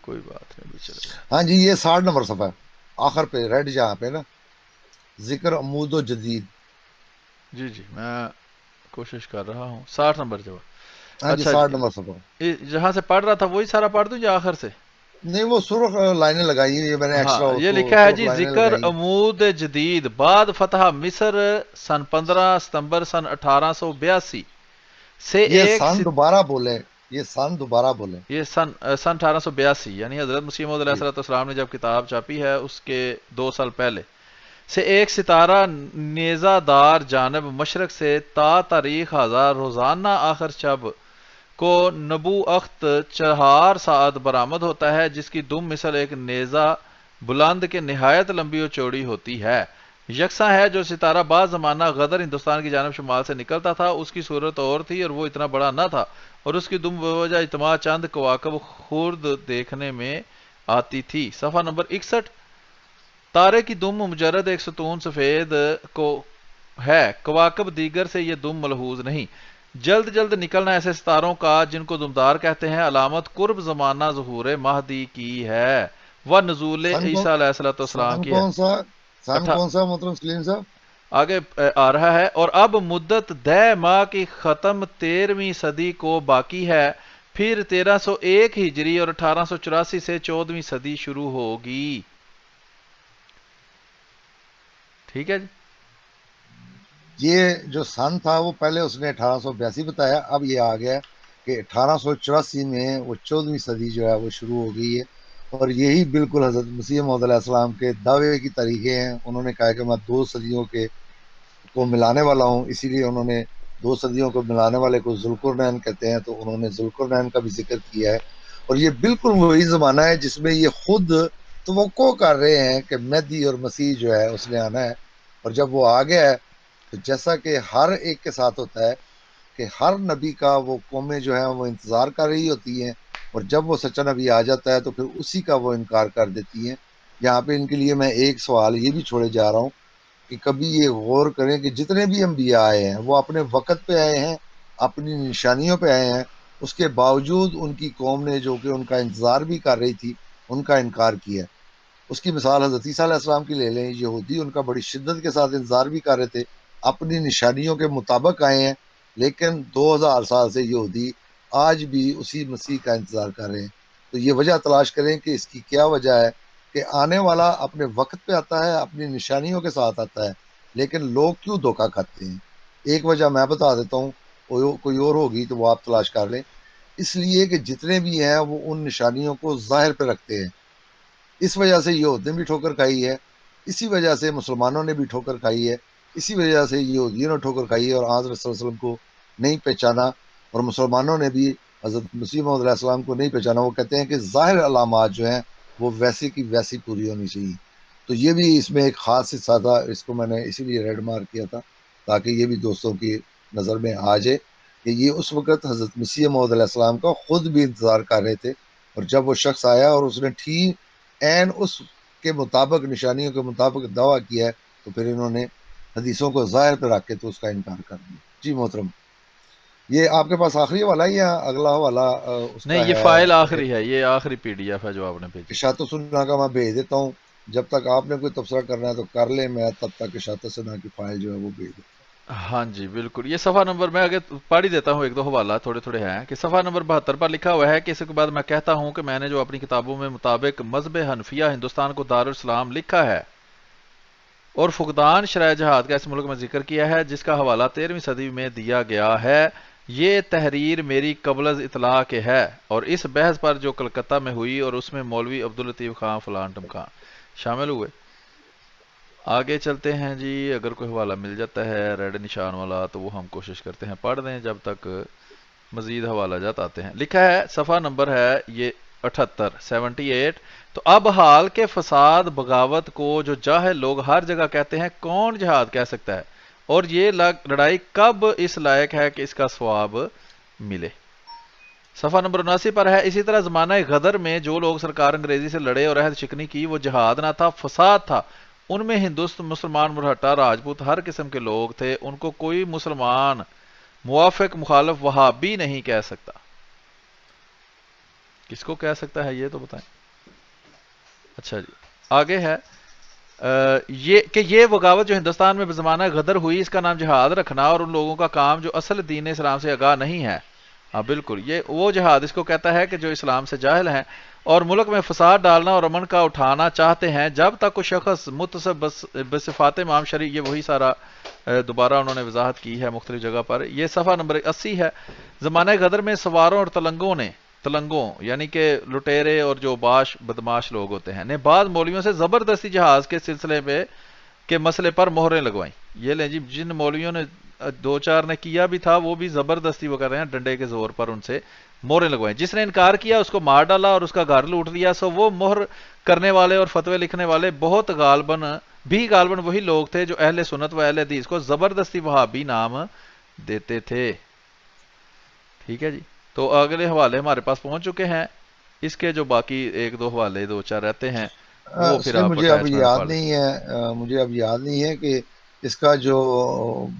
کوئی بات نہیں، بھی چلے گا. ہاں جی، یہ 60 نمبر صفحہ ہے، آخر پہ ریڈ جہاں پہ نا ذکر عمود و جدید. جی جی میں کوشش کر رہا ہوں. 60 نمبر جواب. ہاں جی اچھا 60 جی، نمبر صفحہ. جہاں سے پڑھ رہا تھا وہی سارا پڑھ دوں یا آخر سے؟ نہیں وہ سرخ لائنیں لگائی ہیں، یہ میں نے ہاں، ایکسٹرا اس یہ کو لکھا ہے سرخ جی، لائنیں ذکر لگائی. عمود جدید بعد فتح مصر سن 15 ستمبر سن 1882 سے یہ ایک سن دوبارہ بولیں، یہ سن دوبارہ بولیں. یہ سن 1882، یعنی حضرت مسیح موعود علیہ جی السلام نے جب کتاب چھاپی ہے اس کے 2 سال پہلے سے ایک ستارہ نیزہ دار جانب مشرق سے تا تاریخ ہزار روزانہ آخر شب کو نبو اخت 4 ساعت برآمد ہوتا ہے، جس کی دم مثل ایک نیزہ بلند کے نہایت لمبی و چوڑی ہوتی ہے. یکساں ہے جو ستارہ بعض زمانہ غدر ہندوستان کی جانب شمال سے نکلتا تھا، اس کی صورت اور تھی اور وہ اتنا بڑا نہ تھا، اور اس کی دم بوجہ اجتماع چند کواکب خورد دیکھنے میں آتی تھی. صفحہ نمبر 61. تارے کی دم مجرد ایک ستون سفید کو ہے، کواکب دیگر سے یہ دم ملحوظ نہیں. جلد جلد نکلنا ایسے ستاروں کا جن کو دمدار کہتے ہیں علامت قرب زمانہ ظہور مہدی کی ہے و نزول سن کون عیسیٰ علیہ السلام سن کی ہے. کون سا سن اٹھا کون سا محترم سلیم صاحب؟ آگے آ رہا ہے. اور اب مدت 10 ماہ کی ختم 13ویں صدی کو باقی ہے، پھر 1301 ہجری اور 1884 سے 14ویں صدی شروع ہوگی. ٹھیک ہے جی. یہ جو سن تھا وہ پہلے اس نے 1882 بتایا، اب یہ آ گیا کہ 1884 میں وہ 14ویں صدی جو ہے وہ شروع ہو گئی ہے. اور یہی بالکل حضرت مسیح موعود علیہ السلام کے دعوے کی طریقے ہیں. انہوں نے کہا کہ میں 2 صدیوں کے کو ملانے والا ہوں، اسی لیے انہوں نے دو صدیوں کو ملانے والے کو ذوالقرنین کہتے ہیں، تو انہوں نے ذوالقرنین کا بھی ذکر کیا ہے، اور یہ بالکل وہی زمانہ ہے جس میں یہ خود توقع کر رہے ہیں کہ مہدی اور مسیح جو ہے اس نے آنا ہے، اور جب وہ آ گیا ہے تو جیسا کہ ہر ایک کے ساتھ ہوتا ہے کہ ہر نبی کا وہ قومیں جو ہیں وہ انتظار کر رہی ہوتی ہیں، اور جب وہ سچا نبی آ جاتا ہے تو پھر اسی کا وہ انکار کر دیتی ہیں۔ یہاں پہ ان کے لیے میں ایک سوال یہ بھی چھوڑے جا رہا ہوں کہ کبھی یہ غور کریں کہ جتنے بھی انبیاء آئے ہیں وہ اپنے وقت پہ آئے ہیں، اپنی نشانیوں پہ آئے ہیں، اس کے باوجود ان کی قوم نے جو کہ ان کا انتظار بھی کر رہی تھی ان کا انکار کیا۔ اس کی مثال حضرت عیسیٰ علیہ السلام کی لے لیں، یہودی ان کا بڑی شدت کے ساتھ انتظار بھی کر رہے تھے، اپنی نشانیوں کے مطابق آئے ہیں، لیکن 2000 سال سے یہودی آج بھی اسی مسیح کا انتظار کر رہے ہیں۔ تو یہ وجہ تلاش کریں کہ اس کی کیا وجہ ہے کہ آنے والا اپنے وقت پہ آتا ہے، اپنی نشانیوں کے ساتھ آتا ہے، لیکن لوگ کیوں دھوکہ کھاتے ہیں؟ ایک وجہ میں بتا دیتا ہوں، کوئی اور ہوگی تو وہ آپ تلاش کر لیں۔ اس لیے کہ جتنے بھی ہیں وہ ان نشانیوں کو ظاہر پہ رکھتے ہیں، اس وجہ سے یہودیوں نے بھی ٹھوکر کھائی ہے، اسی وجہ سے مسلمانوں نے بھی ٹھوکر کھائی ہے، اسی وجہ سے یہودیوں نے ٹھوکر کھائی ہے اور حضرت صلی اللہ علیہ وسلم کو نہیں پہچانا، اور مسلمانوں نے بھی حضرت مسیح موعود علیہ السلام کو نہیں پہچانا۔ وہ کہتے ہیں کہ ظاہر علامات جو ہیں وہ ویسی کی ویسی پوری ہونی چاہیے۔ تو یہ بھی اس میں ایک خاص حصہ تھا، اس کو میں نے اسی لیے ریڈ مارک کیا تھا تاکہ یہ بھی دوستوں کی نظر میں آ جائے کہ یہ اس وقت حضرت مسیح موعود علیہ السلام کا خود بھی انتظار کر رہے تھے، اور جب وہ شخص آیا اور اس نے ٹھیک این اس کے مطابق نشانیوں کے مطابق دعویٰ کیا ہے تو پھر انہوں نے حدیثوں کو ظاہر پہ رکھ کے تو اس کا انکار کر دیا۔ جی محترم، یہ آپ کے پاس آخری والا ہے یا اگلا والا اس نہیں، کا یہ ہے؟ فائل آخری ہے، یہ آخری پی ڈی ایف ہے جو آپ نے بھیجی۔ اشاعت سننا کا میں بھیج دیتا ہوں، جب تک آپ نے کوئی تبصرہ کرنا ہے تو کر لیں، میں تب تک اشاعت سننا کی فائل جو ہے وہ بھیج دیتا ہاں جی بالکل، یہ صفحہ نمبر میں آگے پڑھ ہی دیتا ہوں، ایک دو حوالہ تھوڑے تھوڑے ہیں کہ صفحہ نمبر 72 پر لکھا ہوا ہے کہ اس کے بعد میں کہتا ہوں کہ میں نے جو اپنی کتابوں میں مطابق مذہب حنفیہ ہندوستان کو دارالاسلام لکھا ہے اور فقدان شرح جہاد کا اس ملک میں ذکر کیا ہے جس کا حوالہ 13ویں صدی میں دیا گیا ہے، یہ تحریر میری قبل از اطلاع کے ہے اور اس بحث پر جو کلکتہ میں ہوئی اور اس میں مولوی عبداللطیف خان فلان ٹمکان شامل ہوئے۔ آگے چلتے ہیں جی، اگر کوئی حوالہ مل جاتا ہے ریڈ نشان والا تو وہ ہم کوشش کرتے ہیں پڑھ دیں جب تک مزید حوالہ جات آتے ہیں۔ لکھا ہے، صفحہ نمبر ہے یہ 78 تو اب حال کے فساد بغاوت کو جو جاہل لوگ ہر جگہ کہتے ہیں کون جہاد کہہ سکتا ہے، اور یہ لڑائی کب اس لائق ہے کہ اس کا ثواب ملے۔ صفحہ نمبر 79 پر ہے، اسی طرح زمانہ غدر میں جو لوگ سرکار انگریزی سے لڑے اور عہد شکنی کی وہ جہاد نہ تھا، فساد تھا، ان میں ہندوستان مسلمان مرہٹا راجپوت ہر قسم کے لوگ تھے، ان کو کوئی مسلمان موافق مخالف وہابی نہیں کہہ سکتا۔ کس کو کہہ سکتا ہے یہ تو بتائیں۔ اچھا جی، آگے ہے یہ بغاوت جو ہندوستان میں بزمانہ غدر ہوئی اس کا نام جہاد رکھنا اور ان لوگوں کا کام جو اصل دین اسلام سے آگاہ نہیں ہے۔ ہاں بالکل، یہ وہ جہاد اس کو کہتا ہے کہ جو اسلام سے جاہل ہیں اور ملک میں فساد ڈالنا اور امن کا اٹھانا چاہتے ہیں، جب تک کوئی شخص متصف بصفات امام شریع، یہ وہی سارا دوبارہ انہوں نے وضاحت کی ہے مختلف جگہ پر۔ یہ صفحہ نمبر 80 ہے، زمانہ غدر میں سواروں اور تلنگوں یعنی کہ لٹیرے اور جو باش بدماش لوگ ہوتے ہیں نے بعض مولویوں سے زبردستی جہاز کے سلسلے پہ کے مسئلے پر مہریں لگوائیں۔ یہ لیں جی، جن مولویوں نے دو چار نے کیا بھی تھا وہ بھی زبردستی وہ کر رہے ہیں ڈنڈے کے زور پر ان سے مہریں لگوائیں، جس نے انکار کیا اس کو مار ڈالا اور اس کا گھر لوٹ لیا۔ سو وہ مہر کرنے والے اور فتوے لکھنے والے بہت غالباً وہی لوگ تھے جو اہل سنت و اہل حدیث کو زبردستی وہابی نام دیتے تھے۔ ٹھیک ہے جی، تو اگلے حوالے ہمارے پاس پہنچ چکے ہیں، اس کے جو باقی ایک دو حوالے دو چار رہتے ہیں وہ پھر سلیم، آپ مجھے اب اٹیچمنٹ یاد پڑھ لیں۔ نہیں ہے، کہ اس کا جو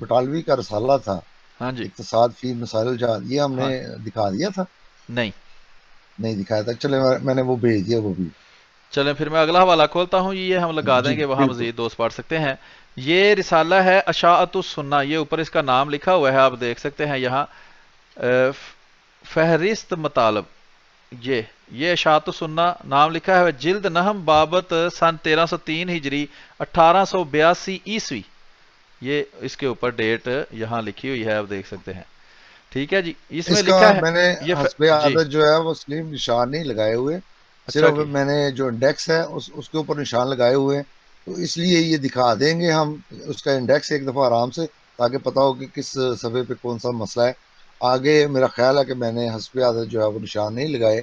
بٹالوی کا رسالہ تھا ہاں جی، اقتصاد فی مسائل الجہاد، یہ ہم نے ہاں دکھا دیا تھا؟ نہیں، نہیں دکھایا تھا، چلے میں نے وہ بھیج دیا وہ بھی۔ چلیں پھر میں اگلا حوالہ کھولتا ہوں، یہ ہم لگا جی دیں گے وہاں بالکل۔ مزید دوست پڑھ سکتے ہیں۔ یہ رسالہ ہے اشاعت السنہ، یہ اوپر اس کا نام لکھا ہوا ہے، آپ دیکھ سکتے ہیں یہاں فہرست مطالب، یہ اشاعت السنہ نام لکھا ہے، جلد نہم بابت سن 1303 ہجری 1882 عیسوی، یہ اس کے اوپر ڈیٹ یہاں لکھی ہوئی ہے، آپ دیکھ سکتے ہیں۔ ٹھیک ہے جی، اس میں اس کا لکھا ہے میں نے یہ حسب جی، عادت جو ہے وہ سلیم نشان نہیں لگائے ہوئے، اچھا صرف کی میں نے جو انڈیکس ہے اس کے اوپر نشان لگائے ہوئے ہیں، تو اس لیے یہ دکھا دیں گے ہم اس کا انڈیکس ایک دفعہ آرام سے، تاکہ پتہ ہو کہ کس صفحے پہ کون سا مسئلہ ہے. آگے میرا خیال ہے کہ میں نے حسب عادت جو ہے وہ نشان نہیں لگائے،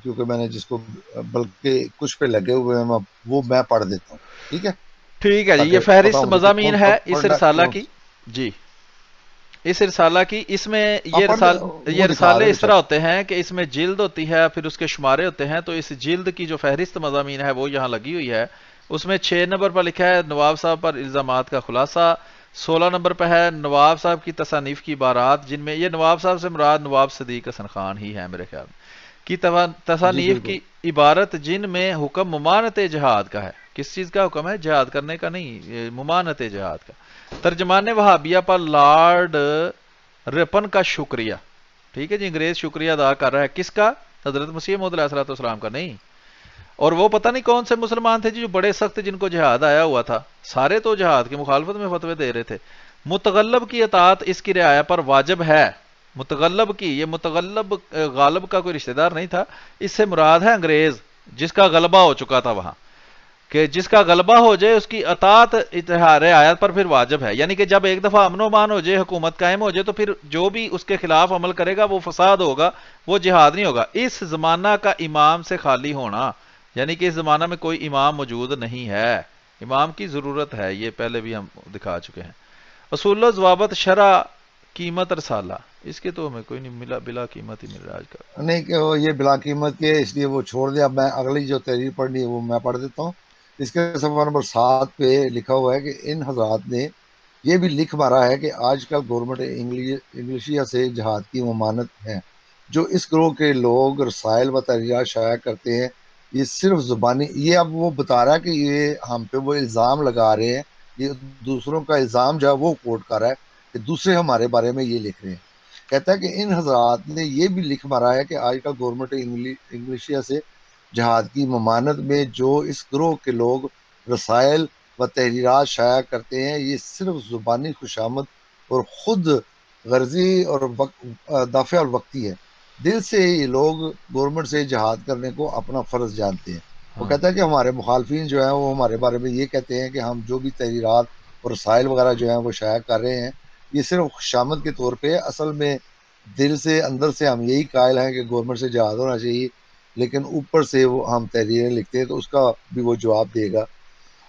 کیونکہ میں نے جس کو بلکہ کچھ پہ لگے ہوئے ہیں وہ میں پڑھ دیتا ہوں. ٹھیک ہے، ٹھیک ہے جی، یہ تاکہ پتہ فہرست ہو مجھے کہ مضامین کون ہے کب اس پڑھنا ہے رسالہ کون. کی. جی، اس رسالہ کی، اس میں آپ یہ پڑھ دیں، یہ وہ دکھا رسالے دیں اس بے طرح شک. ہوتے ہیں کہ اس میں جلد ہوتی ہے، پھر اس کے شمارے ہوتے ہیں. تو اس جلد کی جو فہرست مضامین ہے وہ یہاں لگی ہوئی ہے. اس میں 6 نمبر پر لکھا ہے نواب صاحب پر الزامات کا خلاصہ. 16 نمبر پہ ہے نواب صاحب کی تصانیف کی عبارات، جن میں یہ نواب صاحب سے مراد نواب صدیق حسن خان ہی ہے میرے خیال میں، کی جی تصانیف بالکل. کی عبارت، جن میں حکم ممانعت جہاد کا ہے. کس چیز کا حکم ہے؟ جہاد کرنے کا نہیں، یہ ممانعت جہاد کا. ترجمان وہابیہ پر لارڈ رپن کا شکریہ. ٹھیک ہے جی، انگریز شکریہ ادا کر رہا ہے. کس کا؟ حضرت مسیح موعود علیہ الصلوۃ والسلام کا نہیں. اور وہ پتہ نہیں کون سے مسلمان تھے جی جو بڑے سخت، جن کو جہاد آیا ہوا تھا. سارے تو جہاد کی مخالفت میں فتوے دے رہے تھے. متغلب کی اطاعت اس کی رعایا پر واجب ہے. متغلب کی، یہ متغلب غالب کا کوئی رشتہ دار نہیں تھا، اس سے مراد ہے انگریز جس کا غلبہ ہو چکا تھا وہاں، کہ جس کا غلبہ ہو جائے اس کی اطاعت اتحار آیات پر پھر واجب ہے. یعنی کہ جب ایک دفعہ امن و امان ہو جائے، حکومت قائم ہو جائے، تو پھر جو بھی اس کے خلاف عمل کرے گا وہ فساد ہوگا، وہ جہاد نہیں ہوگا. اس زمانہ کا امام سے خالی ہونا، یعنی کہ اس زمانہ میں کوئی امام موجود نہیں ہے، امام کی ضرورت ہے. یہ پہلے بھی ہم دکھا چکے ہیں. اصول و ضوابط شرع قیمت رسالہ، اس کے تو ہمیں کوئی نہیں ملا، بلا قیمت ہی مل رہا آج کل. نہیں کہ وہ یہ بلا قیمت کے، اس لیے وہ چھوڑ دیا. میں اگلی جو تحریر پڑھنی ہے وہ میں پڑھ دیتا ہوں. اس کے صفحہ نمبر 7 پہ لکھا ہوا ہے کہ ان حضرات نے یہ بھی لکھ مارا ہے کہ آج کل گورنمنٹ انگلشیا سے جہاد کی ممانعت ہے. جو اس گروہ کے لوگ رسائل و تحریرات شائع کرتے ہیں، یہ صرف زبانی، یہ اب وہ بتا رہا ہے کہ یہ ہم پہ وہ الزام لگا رہے ہیں، یہ دوسروں کا الزام جو ہے وہ کوٹ کر رہا ہے کہ دوسرے ہمارے بارے میں یہ لکھ رہے ہیں. کہتا ہے کہ ان حضرات نے یہ بھی لکھ مارا ہے کہ آج کل گورنمنٹ انگلشیا سے جہاد کی ممانعت میں جو اس گروہ کے لوگ رسائل و تحریرات شائع کرتے ہیں، یہ صرف زبانی خوشامد اور خود غرضی اور دافع الوقتی ہے. دل سے یہ لوگ گورنمنٹ سے جہاد کرنے کو اپنا فرض جانتے ہیں. وہ ہاں کہتا ہے کہ ہمارے مخالفین جو ہیں وہ ہمارے بارے میں یہ کہتے ہیں کہ ہم جو بھی تحریرات اور رسائل وغیرہ جو ہیں وہ شائع کر رہے ہیں، یہ صرف خوشامد کے طور پہ، اصل میں دل سے اندر سے ہم یہی قائل ہیں کہ گورنمنٹ سے جہاد ہونا چاہیے، لیکن اوپر سے وہ ہم تحریریں لکھتے ہیں تو اس کا بھی وہ جواب دے گا.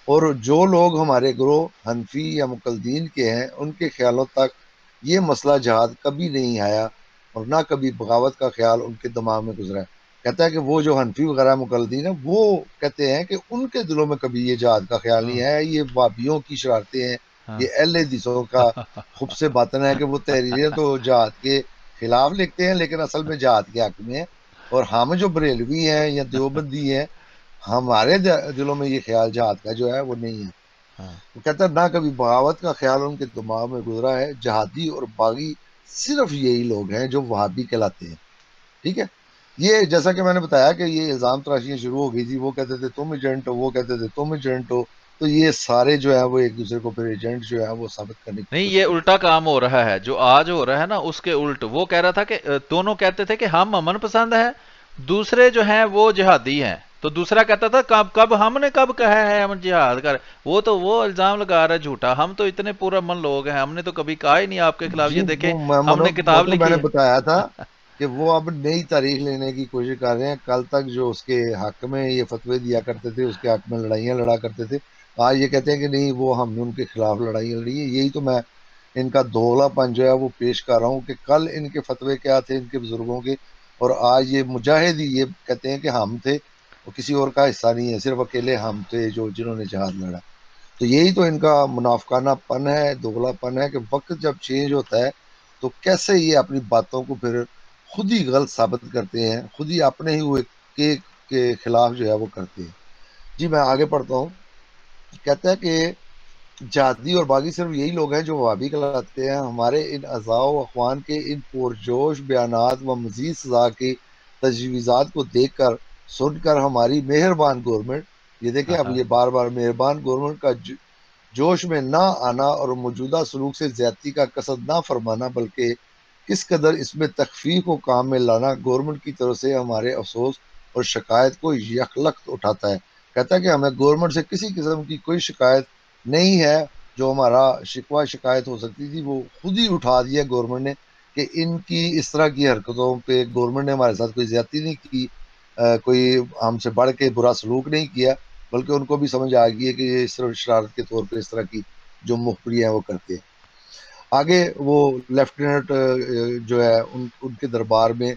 اور جو لوگ ہمارے گروہ حنفی یا مقلدین کے ہیں، ان کے خیالوں تک یہ مسئلہ جہاد کبھی نہیں آیا اور نہ کبھی بغاوت کا خیال ان کے دماغ میں گزرا ہے. کہتا ہے کہ وہ جو حنفی وغیرہ مقلدین ہیں وہ کہتے ہیں کہ ان کے دلوں میں کبھی یہ جہاد کا خیال ہاں نہیں آیا، یہ وابیوں کی شرارتیں ہیں، ہاں. یہ اہل حدیثوں کا خوب سے باطن ہے کہ وہ تحریریں تو جہاد کے خلاف لکھتے ہیں لیکن اصل میں جہاد کے حق میں ہیں. اور ہم جو بریلوی ہیں یا دیوبندی ہیں، ہمارے دلوں میں یہ خیال جہاد کا جو ہے وہ نہیں ہے. ہاں. وہ کہتا ہے نہ کبھی بغاوت کا خیال ان کے دماغ میں گزرا ہے. جہادی اور باغی صرف یہی لوگ ہیں جو وہابی کہلاتے ہیں. ٹھیک ہے، یہ جیسا کہ میں نے بتایا کہ یہ الزام تراشیاں شروع ہو گئی تھی. وہ کہتے تھے تم ایجنٹ ہو، وہ کہتے تھے تم ایجنٹ ہو. تو یہ سارے جو ہے وہ ایک دوسرے کو پھر ایجنٹ جو ہے وہ ثابت کرنے کی نہیں، کوشش یہ کرتے الٹا کام ہو رہا ہے جو آج ہو رہا ہے نا، اس کے الٹ. وہ کہہ رہا تھا کہ دونوں کہتے تھے کہ ہم امن پسند ہیں، دوسرے جو ہیں وہ جہادی ہیں. تو دوسرا کہتا تھا کب ہم نے کب کہا ہے ہم جہاد کر. وہ الزام لگا رہا ہے جھوٹا. ہم تو اتنے پورا من لوگ ہیں، ہم نے تو کبھی کہا ہی نہیں آپ کے ہیں. خلاف. جی یہ دیکھیں، ہم نے وہ کتاب تو میں نے لکھی ہے. بتایا تھا کہ وہ اب نئی تاریخ لینے کی کوشش کر رہے ہیں. کل تک جو اس کے حق میں یہ فتوے دیا کرتے تھے، اس کے حق میں لڑائیاں لڑا کرتے تھے، آج یہ کہتے ہیں کہ نہیں وہ ہم نے ان کے خلاف لڑائیاں لڑی ہیں. یہی تو میں ان کا دوغلا پن جو ہے وہ پیش کر رہا ہوں کہ کل ان کے فتوے کیا تھے ان کے بزرگوں کے، اور آج یہ مجاہد ہی یہ کہتے ہیں کہ ہم تھے، وہ کسی اور کا حصہ نہیں ہے، صرف اکیلے ہم تھے جو جنہوں نے جہاد لڑا. تو یہی تو ان کا منافقانہ پن ہے، دوغلا پن ہے کہ وقت جب چینج ہوتا ہے تو کیسے یہ اپنی باتوں کو پھر خود ہی غلط ثابت کرتے ہیں، خود ہی اپنے ہی ہوئے کے خلاف جو ہے وہ کرتے ہیں. جی میں آگے پڑھتا ہوں. کہتا ہے کہ جہادی اور باغی صرف یہی لوگ ہیں جو وہابی کہلاتے ہیں. ہمارے ان اعضاء و اخوان کے ان پرجوش بیانات و مزید سزا کی تجویزات کو دیکھ کر سن کر ہماری مہربان گورنمنٹ، یہ دیکھیں اب یہ بار بار مہربان گورنمنٹ کا جوش میں نہ آنا اور موجودہ سلوک سے زیادتی کا قصد نہ فرمانا، بلکہ کس قدر اس میں تخفیف کو کام میں لانا گورنمنٹ کی طرف سے ہمارے افسوس اور شکایت کو یکلخت اٹھاتا ہے. کہتا ہے کہ ہمیں گورنمنٹ سے کسی قسم کی کوئی شکایت نہیں ہے. جو ہمارا شکوہ شکایت ہو سکتی تھی وہ خود ہی اٹھا دیا گورنمنٹ نے کہ ان کی اس طرح کی حرکتوں پہ گورنمنٹ نے ہمارے ساتھ کوئی زیادتی نہیں کی، کوئی ہم سے بڑھ کے برا سلوک نہیں کیا، بلکہ ان کو بھی سمجھ آ گئی ہے کہ یہ اس طرح شرارت کے طور پہ اس طرح کی جو مخبریاں ہیں وہ کرتے ہیں۔ آگے وہ لیفٹیننٹ جو ہے ان کے دربار میں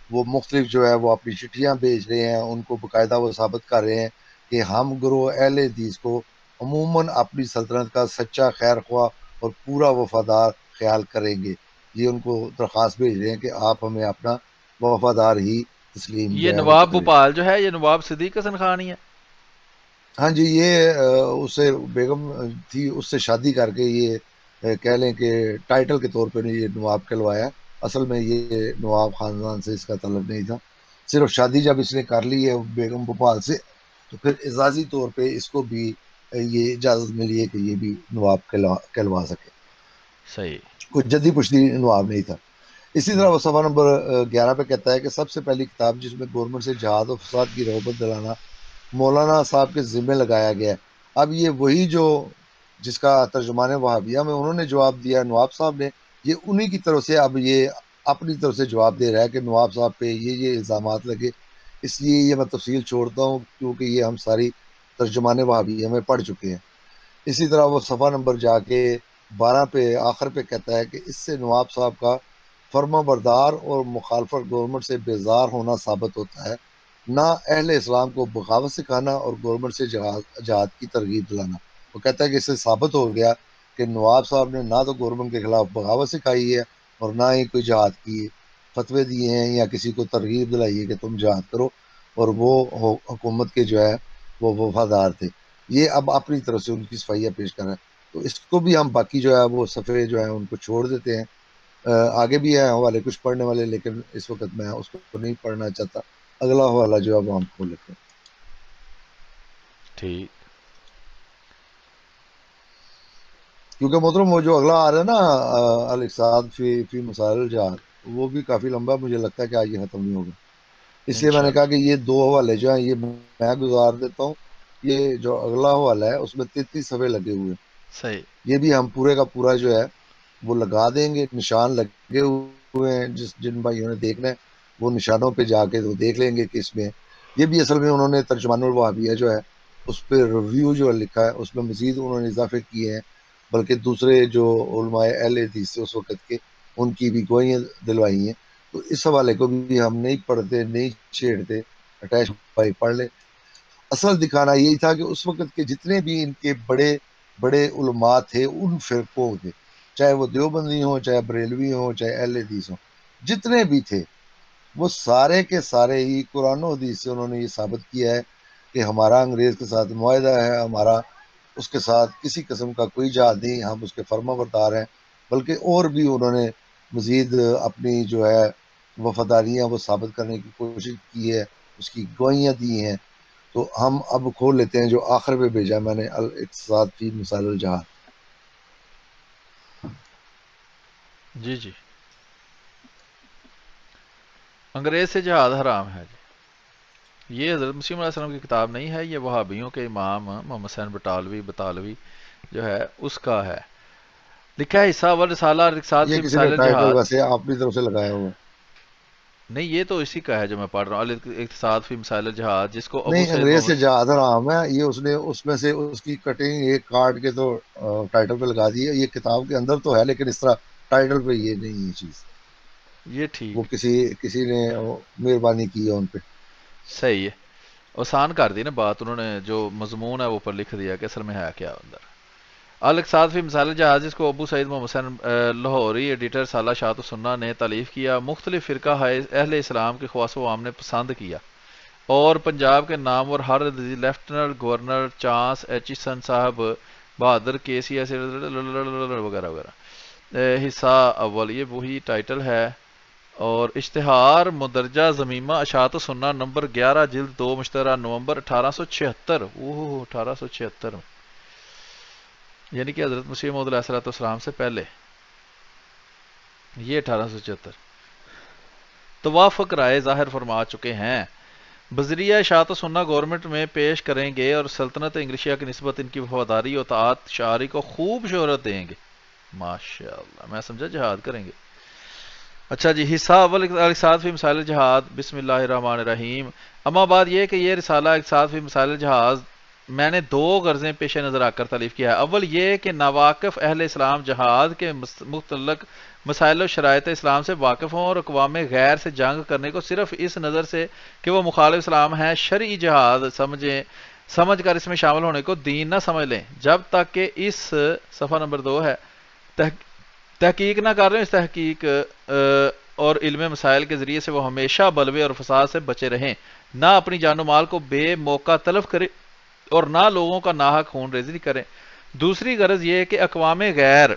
وہ مختلف جو ہے وہ اپنی چٹھیاں بھیج رہے ہیں، ان کو باقاعدہ وہ ثابت کر رہے ہیں کہ ہم گروہ اہل حدیث کو عموماً اپنی سلطنت کا سچا خیر خواہ اور پورا وفادار خیال کریں گے۔ یہ ان کو درخواست بھیج رہے ہیں کہ آپ ہمیں اپنا وفادار ہی تسلیم یہ جو ہے وہ نواب کریں۔ بھوپال جو ہے یہ نواب صدیق حسن خان ہی ہے؟ ہاں جی، یہ اسے بیگم تھی، اس سے شادی کر کے یہ کہہ لیں کہ ٹائٹل کے طور پہ نے یہ نواب کہلوایا، اصل میں یہ نواب خاندان سے اس کا تعلق نہیں تھا، صرف شادی جب اس نے کر لی ہے بیگم بھوپال سے تو پھر اعزازی طور پہ اس کو بھی یہ اجازت ملی ہے کہ یہ بھی نواب کہلوا سکے، صحیح۔ کوئی جدی پشتی نواب نہیں تھا۔ اسی طرح وہ صفحہ نمبر 11 پہ کہتا ہے کہ سب سے پہلی کتاب جس میں گورنمنٹ سے جہاد و فساد کی رغبت دلانا مولانا صاحب کے ذمہ لگایا گیا ہے۔ اب یہ وہی جو جس کا ترجمان وہابیہ میں انہوں نے جواب دیا نواب صاحب نے، یہ انہی کی طرف سے اب یہ اپنی طرف سے جواب دے رہا ہے کہ نواب صاحب پہ یہ الزامات لگے، اس لیے یہ میں تفصیل چھوڑتا ہوں کیونکہ یہ ہم ساری ترجمان وہابیہ میں پڑھ چکے ہیں۔ اسی طرح وہ صفحہ نمبر جا کے 12 پہ آخر پہ کہتا ہے کہ اس سے نواب صاحب کا فرما بردار اور مخالفت گورنمنٹ سے بیزار ہونا ثابت ہوتا ہے، نہ اہل اسلام کو بغاوت سکھانا اور گورنمنٹ سے جہاد کی ترغیب دلانا۔ وہ کہتا ہے کہ اس سے ثابت ہو گیا کہ نواب صاحب نے نہ تو گورنمنٹ کے خلاف بغاوت سکھائی ہے اور نہ ہی کوئی جہاد کی فتوے دیے ہیں یا کسی کو ترغیب دلائی ہے کہ تم جہاد کرو، اور وہ حکومت کے جو ہے وہ وفادار تھے۔ یہ اب اپنی طرف سے ان کی صفائیاں پیش کر رہے ہیں، تو اس کو بھی ہم باقی جو ہے وہ صفحے جو ہیں ان کو چھوڑ دیتے ہیں۔ آگے بھی ہیں حوالے کچھ پڑھنے والے، لیکن اس وقت میں اس کو نہیں پڑھنا چاہتا، اگلا حوالہ جو ہے وہ ہم کھول لیتے ہیں۔ ٹھیک۔ کیونکہ محترم وہ جو اگلا آ رہا ہے نا الاقتصاد فی مسائل الجہاد، وہ بھی کافی لمبا، مجھے لگتا ہے کہ آج یہ ختم نہیں ہوگا، اس لیے میں نے کہا انشاءاللہ۔ کہ یہ دو حوالے جو ہیں یہ میں گزار دیتا ہوں۔ یہ جو اگلا حوالہ ہے اس میں 33 صفحے لگے ہوئے ہیں، صحیح۔ یہ بھی ہم پورے کا پورا جو ہے وہ لگا دیں گے، نشان لگے ہوئے ہیں، جن بھائیوں نے دیکھنا ہے وہ نشانوں پہ جا کے وہ دیکھ لیں گے کہ اس میں یہ بھی اصل میں انہوں نے ترجمان الوہابیہ جو ہے اس پہ ریویو جو لکھا ہے اس میں مزید انہوں نے اضافے کیے ہیں، بلکہ دوسرے جو علماء اہل حدیث سے اس وقت کے ان کی بھی گواہیاں دلوائی ہیں، تو اس حوالے کو بھی ہم نہیں پڑھتے نہیں چھیڑتے، اٹیچ بھائی پڑھ لیں۔ اصل دکھانا یہی تھا کہ اس وقت کے جتنے بھی ان کے بڑے بڑے علماء تھے ان فرقوں کے، چاہے وہ دیوبندی ہوں، چاہے بریلوی ہوں، چاہے اہل حدیث ہوں، جتنے بھی تھے وہ سارے کے سارے ہی قرآن و حدیث سے انہوں نے یہ ثابت کیا ہے کہ ہمارا انگریز کے ساتھ معاہدہ ہے، ہمارا اس کے ساتھ کسی قسم کا کوئی جہاد نہیں، ہم اس کے فرما بردار ہیں، بلکہ اور بھی انہوں نے مزید اپنی جو ہے وفاداریاں وہ ثابت کرنے کی کوشش کی ہے، اس کی گواہیاں دی ہیں۔ تو ہم اب کھول لیتے ہیں جو آخر پہ بھیجا میں نے، الاقتصاد فی مسائل الجہاد۔ جی جی۔ انگریز سے جہاد حرام ہے جی، یہ حضرت مسیح علیہ السلام کی کتاب نہیں ہے، یہ وہابیوں کے امام محمد حسین بطالوی جو ہے اس کا ہے، لکھا ہے حصہ اول رسالہ الاقتصاد یہ فی کسی نے مسائل ٹائٹل الجہاد۔ ویسے اپنی طرف سے لگایا ہوا ہے؟ نہیں، یہ تو اسی کا ہے جو میں پڑھ رہا ہوں، الاقتصاد فی مسائل الجہاد، جس کو ابو نہیں، سعید انگریز سے محمد۔ جہاد حرام ہے، یہ اس نے اس میں سے اس کی کٹنگ ایک کاٹ کے تو ٹائٹل پہ لگا دی ہے، یہ کتاب کے اندر تو ہے لیکن اس طرح ٹائٹل پہ یہ نہیں ہے چیز، یہ وہ ٹھیک۔ کسی نے مہربانی کی ہے ان پہ۔ صحیح ہے، آسان کر دی نا بات انہوں نے، جو مضمون ہے وہ اوپر لکھ دیا کہ اصل میں ہے کیا اندر۔ الاقتصاد فی مسائل الجہاد، جس کو ابو سعید محمد حسین لاہوری ایڈیٹر سالہ شاہت السنہ نے تالیف کیا، مختلف فرقہ اہل اسلام کے خواص و عوام نے پسند کیا، اور پنجاب کے نامور ہر لیفٹننٹ گورنر چانس ایچسن صاحب، بہادر کیسی ایسے وغیرہ وغیرہ۔ حصہ اول، یہ وہی ٹائٹل ہے، اور اشتہار مندرجہ ضمیمہ اشاعت سنہ نمبر 11 جلد 2 مشترہ نومبر 1876، 1876، یعنی کہ حضرت مسیح موعود علیہ السلام سے پہلے، یہ 1876۔ توافق رائے ظاہر فرما چکے ہیں بذریعہ اشاعت و سنہ گورنمنٹ میں پیش کریں گے اور سلطنت انگلیشیا کی نسبت ان کی وفاداری و اطاعت شعاری کو خوب شہرت دیں گے. ماشاءاللہ، میں سمجھا جہاد کریں گے. اچھا جی، حصہ اول اقتصاد فی مسائل جہاد. بسم اللہ الرحمن الرحیم. اما بعد یہ کہ یہ رسالہ اقتصاد فی مسائل جہاد میں نے دو غرضیں پیش نظر آ کر تالیف کیا ہے. اول یہ کہ ناواقف اہل اسلام جہاد کے مختلف مسائل و شرائط اسلام سے واقف ہوں اور اقوام غیر سے جنگ کرنے کو صرف اس نظر سے کہ وہ مخالف اسلام ہیں شرعی جہاد سمجھ کر اس میں شامل ہونے کو دین نہ سمجھ لیں. جب تک کہ اس صفحہ نمبر 2 ہے تحقیق نہ کر رہے ہیں، اس تحقیق اور علم مسائل کے ذریعے سے وہ ہمیشہ بلوے اور فساد سے بچے رہیں، نہ اپنی جان و مال کو بے موقع تلف کرے اور نہ لوگوں کا ناحق خون ریزی کریں. دوسری غرض یہ کہ اقوام غیر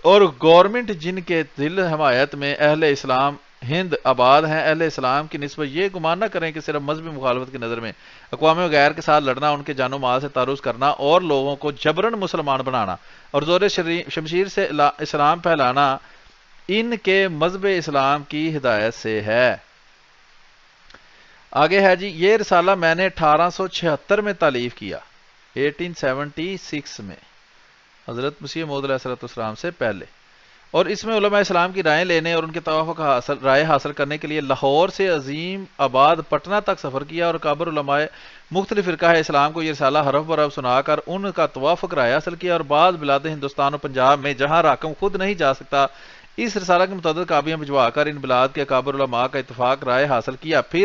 اور گورنمنٹ جن کے دل حمایت میں اہل اسلام ہند آباد ہیں، اہل اسلام کی نسبت یہ گمان نہ کریں کہ صرف مذہبی مخالفت کی نظر میں اقوام غیر کے ساتھ لڑنا، ان کے جان و مال سے تعرض کرنا اور لوگوں کو جبرن مسلمان بنانا اور زور شمشیر سے اسلام پھیلانا ان کے مذہب اسلام کی ہدایت سے ہے. آگے ہے جی، یہ رسالہ میں نے 1876 میں تالیف کیا، 1876 میں، حضرت مسیح موعود علیہ السلام سے پہلے، اور اس میں علماء اسلام کی رائے لینے اور ان کے توافق رائے حاصل کرنے کے لیے لاہور سے عظیم آباد پٹنہ تک سفر کیا اور کابر علماء مختلف فرقہ اسلام کو یہ رسالہ حرف برف سنا کر ان کا توافق رائے حاصل کیا، اور بعض بلاد ہندوستان و پنجاب میں جہاں راکم خود نہیں جا سکتا اس رسالہ کے متعدد کاپیاں بھجوا کر ان بلاد کے اکابر علماء کا اتفاق رائے حاصل کیا. پھر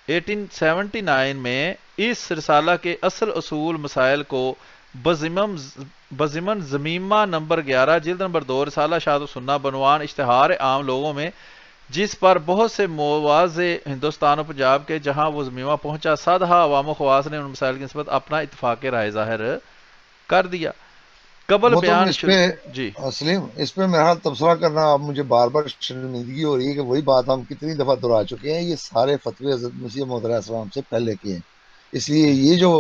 1879 میں اس رسالہ کے اصل اصول مسائل کو بضمن ضمیمہ نمبر 11 جلد نمبر 2 رسالہ اشاعت و سنہ بنوان اشتہار عام لوگوں میں، جس پر بہت سے مواضع ہندوستان و پنجاب کے جہاں وہ ضمیمہ پہنچا سادہ عوام و خواص نے ان مسائل کی نسبت اپنا اتفاق رائے ظاہر کر دیا. قبل بیان اس پہ جی سلیم، اس پہ میرا تبصرہ کرنا اب مجھے بار بار شرمندگی ہو رہی ہے کہ وہی بات ہم کتنی دفعہ دہرا چکے ہیں، یہ سارے فتوے حضرت مسیح موعود علیہ السلام سے پہلے کیے ہیں. اس لیے یہ جو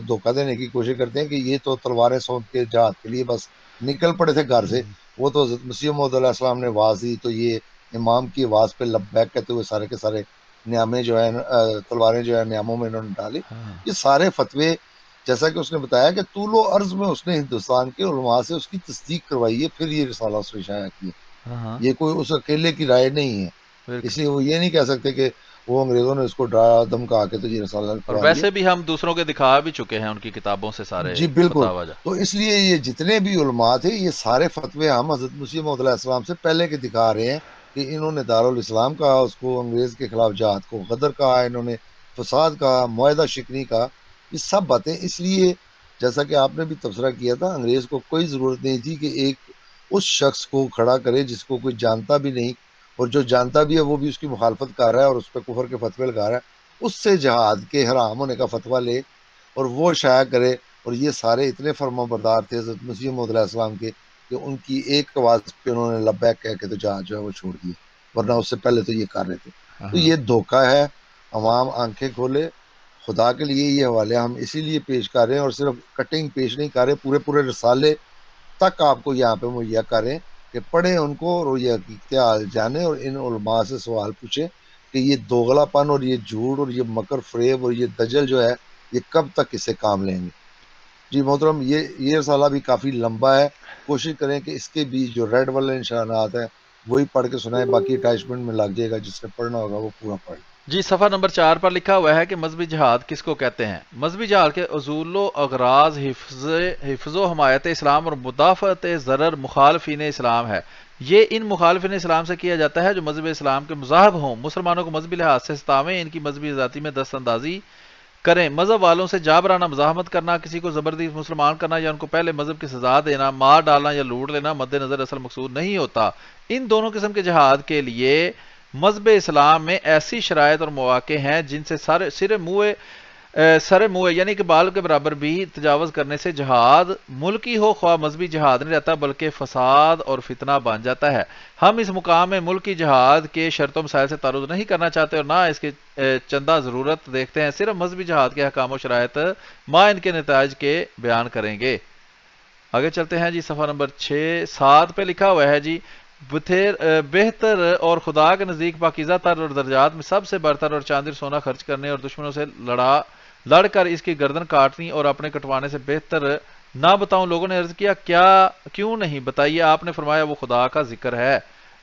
دھوکہ دینے کی کوشش کرتے ہیں کہ یہ تو تلواریں سونپ کے جہاد کے لیے بس نکل پڑے تھے گھر سے، وہ تو حضرت مسیح موعود علیہ السلام نے آواز دی تو یہ امام کی آواز پہ لبیک کہتے ہوئے سارے کے سارے نیامے جو ہیں تلواریں جو ہیں نیاموں میں انہوں نے ڈالی. یہ سارے فتوے جیسا کہ اس نے بتایا کہ طول و عرض میں اس نے ہندوستان کے علماء سے اس کی تصدیق کروائی ہے، پھر یہ رسالہ اس نے شائع کیا. یہ کوئی اس اکیلے کی رائے نہیں ہے، اس لیے وہ یہ نہیں کہہ سکتے کہ وہ انگریزوں نے اس کو ڈرایا دھمکا کے تو یہ رسالہ اور ویسے بھی ہم دوسروں کے دکھا بھی چکے ہیں ان کی کتابوں سے سارے. جی بالکل. تو اس لیے یہ جتنے بھی علماء تھے یہ سارے فتوے ہم حضرت مسیح موعود علیہ السلام سے پہلے کے دکھا رہے ہیں کہ انہوں نے دارالاسلام کہا، اس کو انگریز کے خلاف جہاد کو غدر کہا، انہوں نے فساد کہا، معاہدہ شکنی کہا، یہ سب باتیں. اس لیے جیسا کہ آپ نے بھی تبصرہ کیا تھا، انگریز کو کوئی ضرورت نہیں تھی کہ ایک اس شخص کو کھڑا کرے جس کو کوئی جانتا بھی نہیں اور جو جانتا بھی ہے وہ بھی اس کی مخالفت کر رہا ہے اور اس پہ کفر کے فتوے لگا رہا ہے، اس سے جہاد کے حرام ہونے کا فتویٰ لے اور وہ شائع کرے. اور یہ سارے اتنے فرما بردار تھے حضرت مسیح موعود علیہ السلام کے کہ ان کی ایک آواز پہ انہوں نے لبیک کہہ کے تو جہاد جو ہے وہ چھوڑ دیے، ورنہ اس سے پہلے تو یہ کر رہے تھے. تو یہ دھوکہ ہے. عوام آنکھیں کھولے، خدا کے لیے یہ حوالے ہم اسی لیے پیش کر رہے ہیں اور صرف کٹنگ پیش نہیں کر رہے، پورے رسالے تک آپ کو یہاں پہ مہیا کریں کہ پڑھیں ان کو اور یہ حقیقت جانیں اور ان علماء سے سوال پوچھیں کہ یہ دوغلا پن اور یہ جھوٹ اور یہ مکر فریب اور یہ دجل جو ہے یہ کب تک اسے کام لیں گے. جی محترم، یہ رسالہ بھی کافی لمبا ہے، کوشش کریں کہ اس کے بھی جو ریڈ والے نشانات ہیں وہی پڑھ کے سنائیں، باقی اٹیچمنٹ میں لگ جائے گا، جس نے پڑھنا ہوگا وہ پورا پڑھ. جی صفحہ نمبر 4 پر لکھا ہوا ہے کہ مذہبی جہاد کس کو کہتے ہیں. مذہبی جہاد کے اصول و اغراض حفظ و حمایت اسلام اور مدافعت ضرر مخالفین اسلام ہے. یہ ان مخالفین اسلام سے کیا جاتا ہے جو مذہب اسلام کے مذاہب ہوں، مسلمانوں کو مذہبی لحاظ سے ستاویں، ان کی مذہبی ذاتی میں دست اندازی کریں، مذہب والوں سے جابرانہ مزاحمت کرنا، کسی کو زبردستی مسلمان کرنا یا ان کو پہلے مذہب کی سزا دینا، مار ڈالنا یا لوٹ لینا مد نظر اصل مقصود نہیں ہوتا. ان دونوں قسم کے جہاد کے لیے مذہب اسلام میں ایسی شرائط اور مواقع ہیں جن سے سر موئے یعنی کہ بال کے برابر بھی تجاوز کرنے سے جہاد ملکی ہو خواہ مذہبی جہاد نہیں رہتا بلکہ فساد اور فتنہ بن جاتا ہے. ہم اس مقام میں ملکی جہاد کے شرط و مسائل سے تعرض نہیں کرنا چاہتے اور نہ اس کے چندہ ضرورت دیکھتے ہیں، صرف مذہبی جہاد کے احکام و شرائط ماں ان کے نتائج کے بیان کریں گے. آگے چلتے ہیں جی، صفحہ نمبر 7 پہ لکھا ہوا ہے جی، بہتر اور خدا کے نزدیک پاکیزہ تر اور درجات میں سب سے برتر اور چاندی اور سونا خرچ کرنے اور دشمنوں سے لڑ کر اس کی گردن کاٹنی اور اپنے کٹوانے سے بہتر نہ بتاؤں؟ لوگوں نے عرض کیا کیوں نہیں؟ بتائیے۔ آپ نے فرمایا وہ خدا کا ذکر ہے،